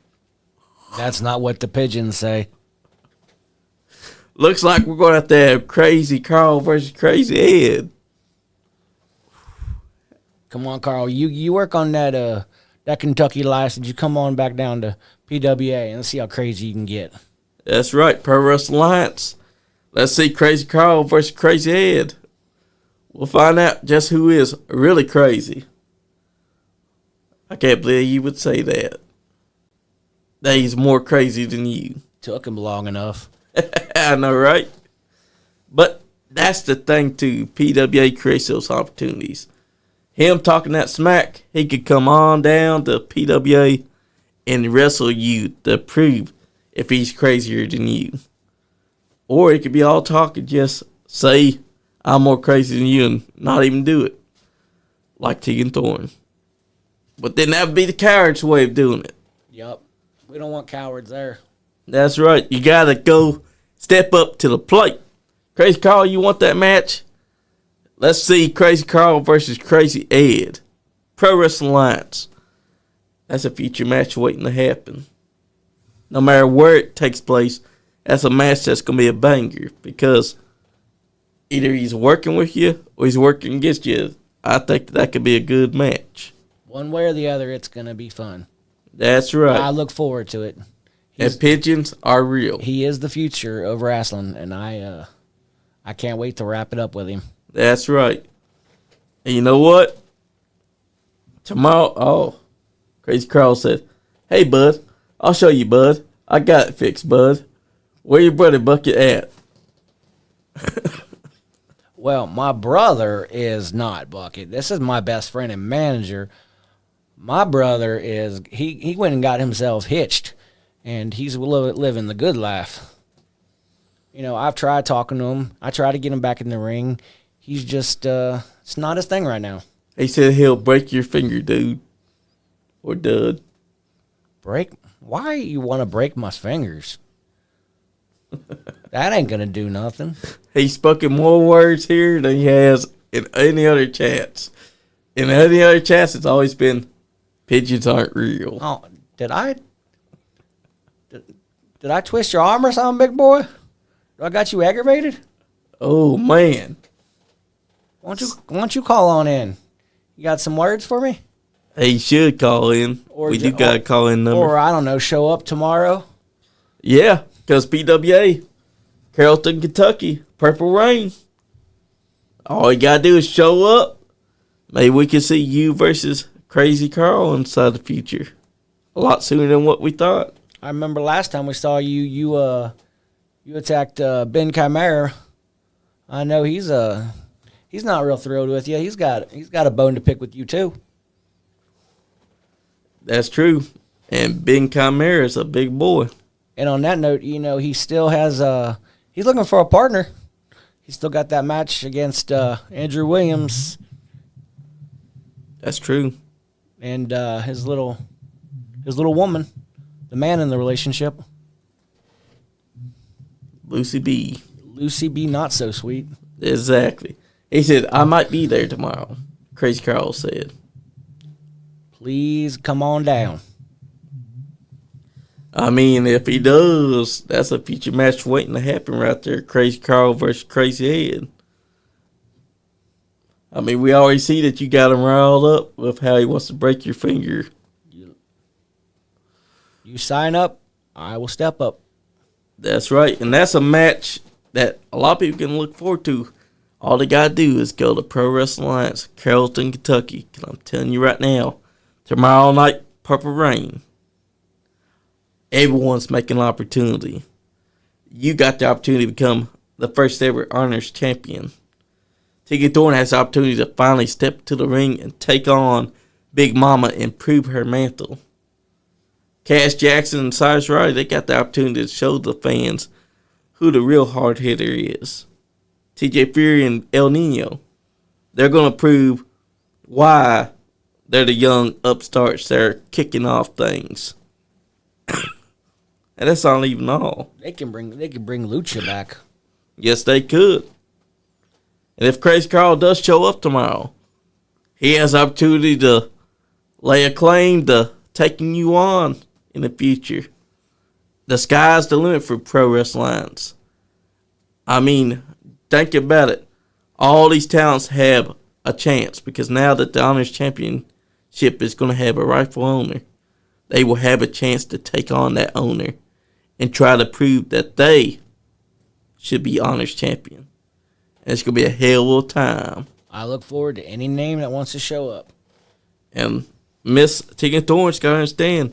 That's not what the pigeons say. Looks like we're going to have to have Crazy Carl versus Crazy Ed. Come on, Carl. You work on that Kentucky license. You come on back down to PWA and let's see how crazy you can get. That's right, Pro Wrestling Alliance. Let's see Crazy Carl versus Crazy Ed. We'll find out just who is really crazy. I can't believe you would say that. That he's more crazy than you. Took him long enough. I know, right? But that's the thing, too. PWA creates those opportunities. Him talking that smack, he could come on down to PWA and wrestle you to prove if he's crazier than you. Or it could be all talk and just say, "I'm more crazy than you," and not even do it. Like Tegan Thorne. But then that would be the coward's way of doing it. Yup. We don't want cowards there. That's right. You got to go step up to the plate. Crazy Carl, you want that match? Let's see Crazy Carl versus Crazy Ed. Pro Wrestling Alliance. That's a future match waiting to happen. No matter where it takes place, that's a match that's going to be a banger. Because either he's working with you or he's working against you. I think that could be a good match. One way or the other, it's going to be fun. That's right. I look forward to it. And pigeons are real. He is the future of wrestling, and I can't wait to wrap it up with him. That's right. And you know what? Tomorrow, Crazy Carl said, "Hey, bud, I'll show you, bud. I got it fixed, bud. Where your brother Bucket at?" Well, my brother is not Bucket. This is my best friend and manager. My brother is, he went and got himself hitched, and he's living the good life. You know, I've tried talking to him. I tried to get him back in the ring. He's just, it's not his thing right now. He said he'll break your finger, dude. Or dud. Break? Why you want to break my fingers? That ain't going to do nothing. He's spoken more words here than he has in any other chats. In any other chats, it's always been, pigeons aren't real. Oh, did I twist your arm or something, big boy? Do I got you aggravated? Oh, man. Why don't you call on in? You got some words for me? He should call in. We do got a call-in number. Or, I don't know, show up tomorrow? Yeah, because PWA, Carrollton, Kentucky, Purple Rain. All you got to do is show up. Maybe we can see you versus Crazy Carl inside the future. A lot sooner than what we thought. I remember last time we saw you, you attacked Ben Chimera. I know he's not real thrilled with you. He's got a bone to pick with you too. That's true. And Ben Chimera is a big boy. And on that note, you know, he still has he's looking for a partner. He's still got that match against Andrew Williams. That's true. And his little woman, the man in the relationship. Lucy B. Lucy B. Not so sweet. Exactly. He said, "I might be there tomorrow," Crazy Carl said. Please come on down. I mean, if he does, that's a future match waiting to happen right there. Crazy Carl versus Crazy Ed. I mean, we already see that you got him riled up with how he wants to break your finger. You sign up, I will step up. That's right. And that's a match that a lot of people can look forward to. All they got to do is go to Pro Wrestling Alliance, Carrollton, Kentucky. Because I'm telling you right now, tomorrow night, Purple Rain. Everyone's making an opportunity. You got the opportunity to become the first ever Honors Champion. Tegan Thorne has the opportunity to finally step to the ring and take on Big Mama and prove her mantle. Cass Jackson and Cyrus Riley, they got the opportunity to show the fans who the real hard hitter is. TJ Fury and El Nino, they're going to prove why they're the young upstarts that are kicking off things. And that's not even all. They can bring Lucha back. Yes, they could. And if Crazy Carl does show up tomorrow, he has the opportunity to lay a claim to taking you on in the future. The sky's the limit for Pro Wrestling Alliance. I mean, think about it. All these talents have a chance because now that the Honors Championship is going to have a rightful owner, they will have a chance to take on that owner and try to prove that they should be Honors Champion. And it's going to be a hell of a time. I look forward to any name that wants to show up. And Miss Tegan Thorne's got to understand,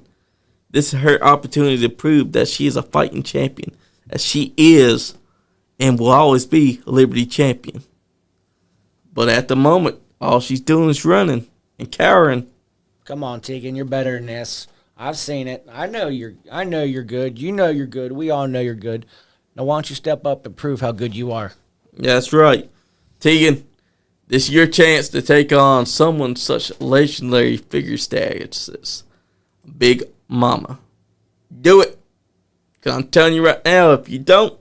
this is her opportunity to prove that she is a fighting champion. That she is and will always be a Liberty champion. But at the moment, all she's doing is running and cowering. Come on, Tegan, you're better than this. I've seen it. I know you're good. You know you're good. We all know you're good. Now why don't you step up and prove how good you are? That's right. Tegan, this is your chance to take on someone such legendary figure status as Big Mama. Do it. Because I'm telling you right now, if you don't,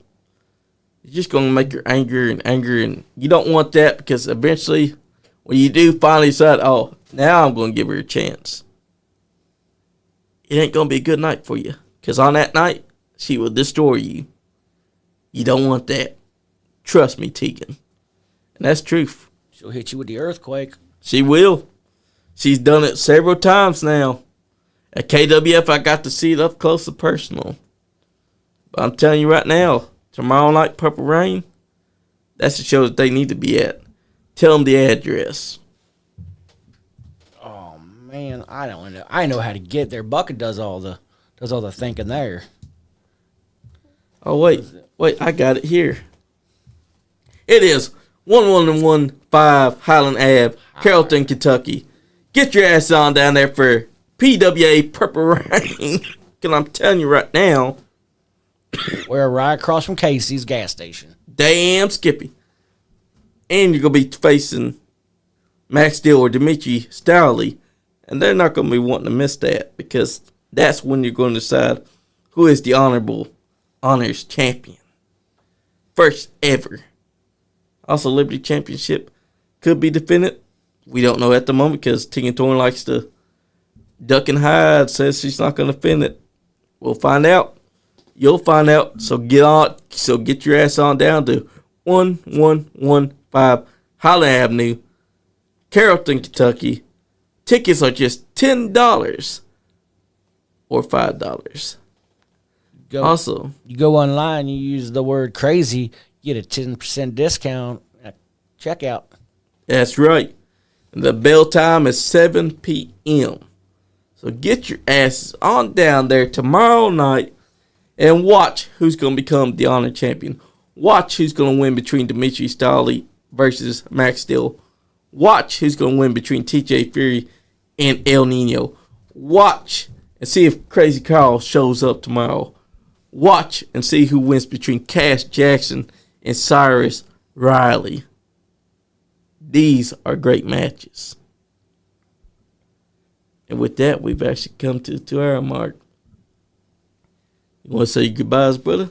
it's just going to make her angrier and angrier. And you don't want that because eventually, when you do finally decide, oh, now I'm going to give her a chance, it ain't going to be a good night for you. Because on that night, she will destroy you. You don't want that. Trust me, Tegan. And that's truth. She'll hit you with the earthquake. She will. She's done it several times now. At KWF, I got to see it up close and personal. But I'm telling you right now, tomorrow night, Purple Rain, that's the show that they need to be at. Tell them the address. Man, I don't know. I know how to get there. Bucket does all the thinking there. Oh wait, I got it here. It is 1115 Highland Ave, Carrollton, Kentucky. Get your ass on down there for PWA Purple Rain. Cause I'm telling you right now, we're right across from Casey's gas station. Damn Skippy. And you're gonna be facing Max Steel or Dimitri Stowley, and they're not gonna be wanting to miss that because that's when you're going to decide who is the honorable honors champion. First ever. Also, Liberty Championship could be defended. We don't know at the moment because Tegan Thorne likes to duck and hide, says she's not going to defend it. We'll find out. You'll find out. So get your ass on down to 1115 Highland Avenue, Carrollton, Kentucky. Tickets are just $10 or $5. Also, you go online, you use the word crazy, get a 10% discount at checkout. That's right. And the bell time is 7 p.m. So get your asses on down there tomorrow night and watch who's going to become the honor champion. Watch who's going to win between Dimitri Stowley versus Max Steel. Watch who's going to win between TJ Fury and El Nino. Watch and see if Crazy Carl shows up tomorrow. Watch and see who wins between Cash Jackson and Cyrus Riley. These are great matches. And with that, we've actually come to the 2-hour mark. You want to say your goodbyes, brother?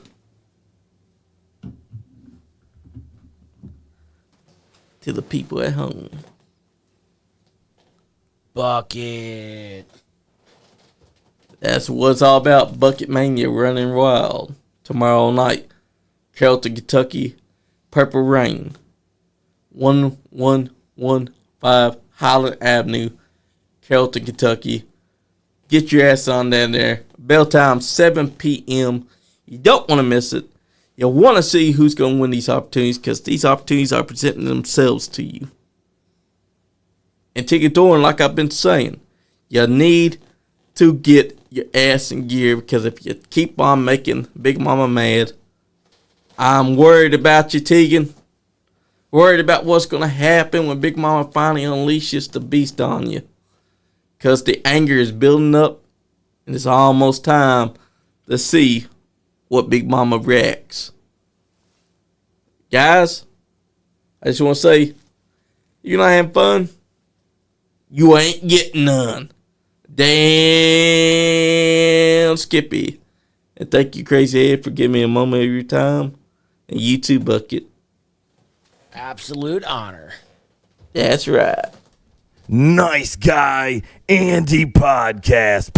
To the people at home. Bucket. That's what it's all about. Bucket Mania running wild. Tomorrow night, Carrollton, Kentucky, Purple Rain. 1115 Highland Avenue, Carrollton, Kentucky. Get your ass on down there. Bell time 7 p.m. You don't want to miss it. You want to see who's going to win these opportunities because these opportunities are presenting themselves to you. And Tegan Thorne, like I've been saying, you need to get your ass in gear because if you keep on making Big Mama mad, I'm worried about you, Tegan. Worried about what's going to happen when Big Mama finally unleashes the beast on you. Because the anger is building up and it's almost time to see what Big Mama reacts. Guys, I just want to say, you're not having fun, you ain't getting none. Damn Skippy. And thank you, Crazy Ed, for giving me a moment of your time. And you too, Bucket. Absolute honor. That's right. Nice Guy Andy Podcast.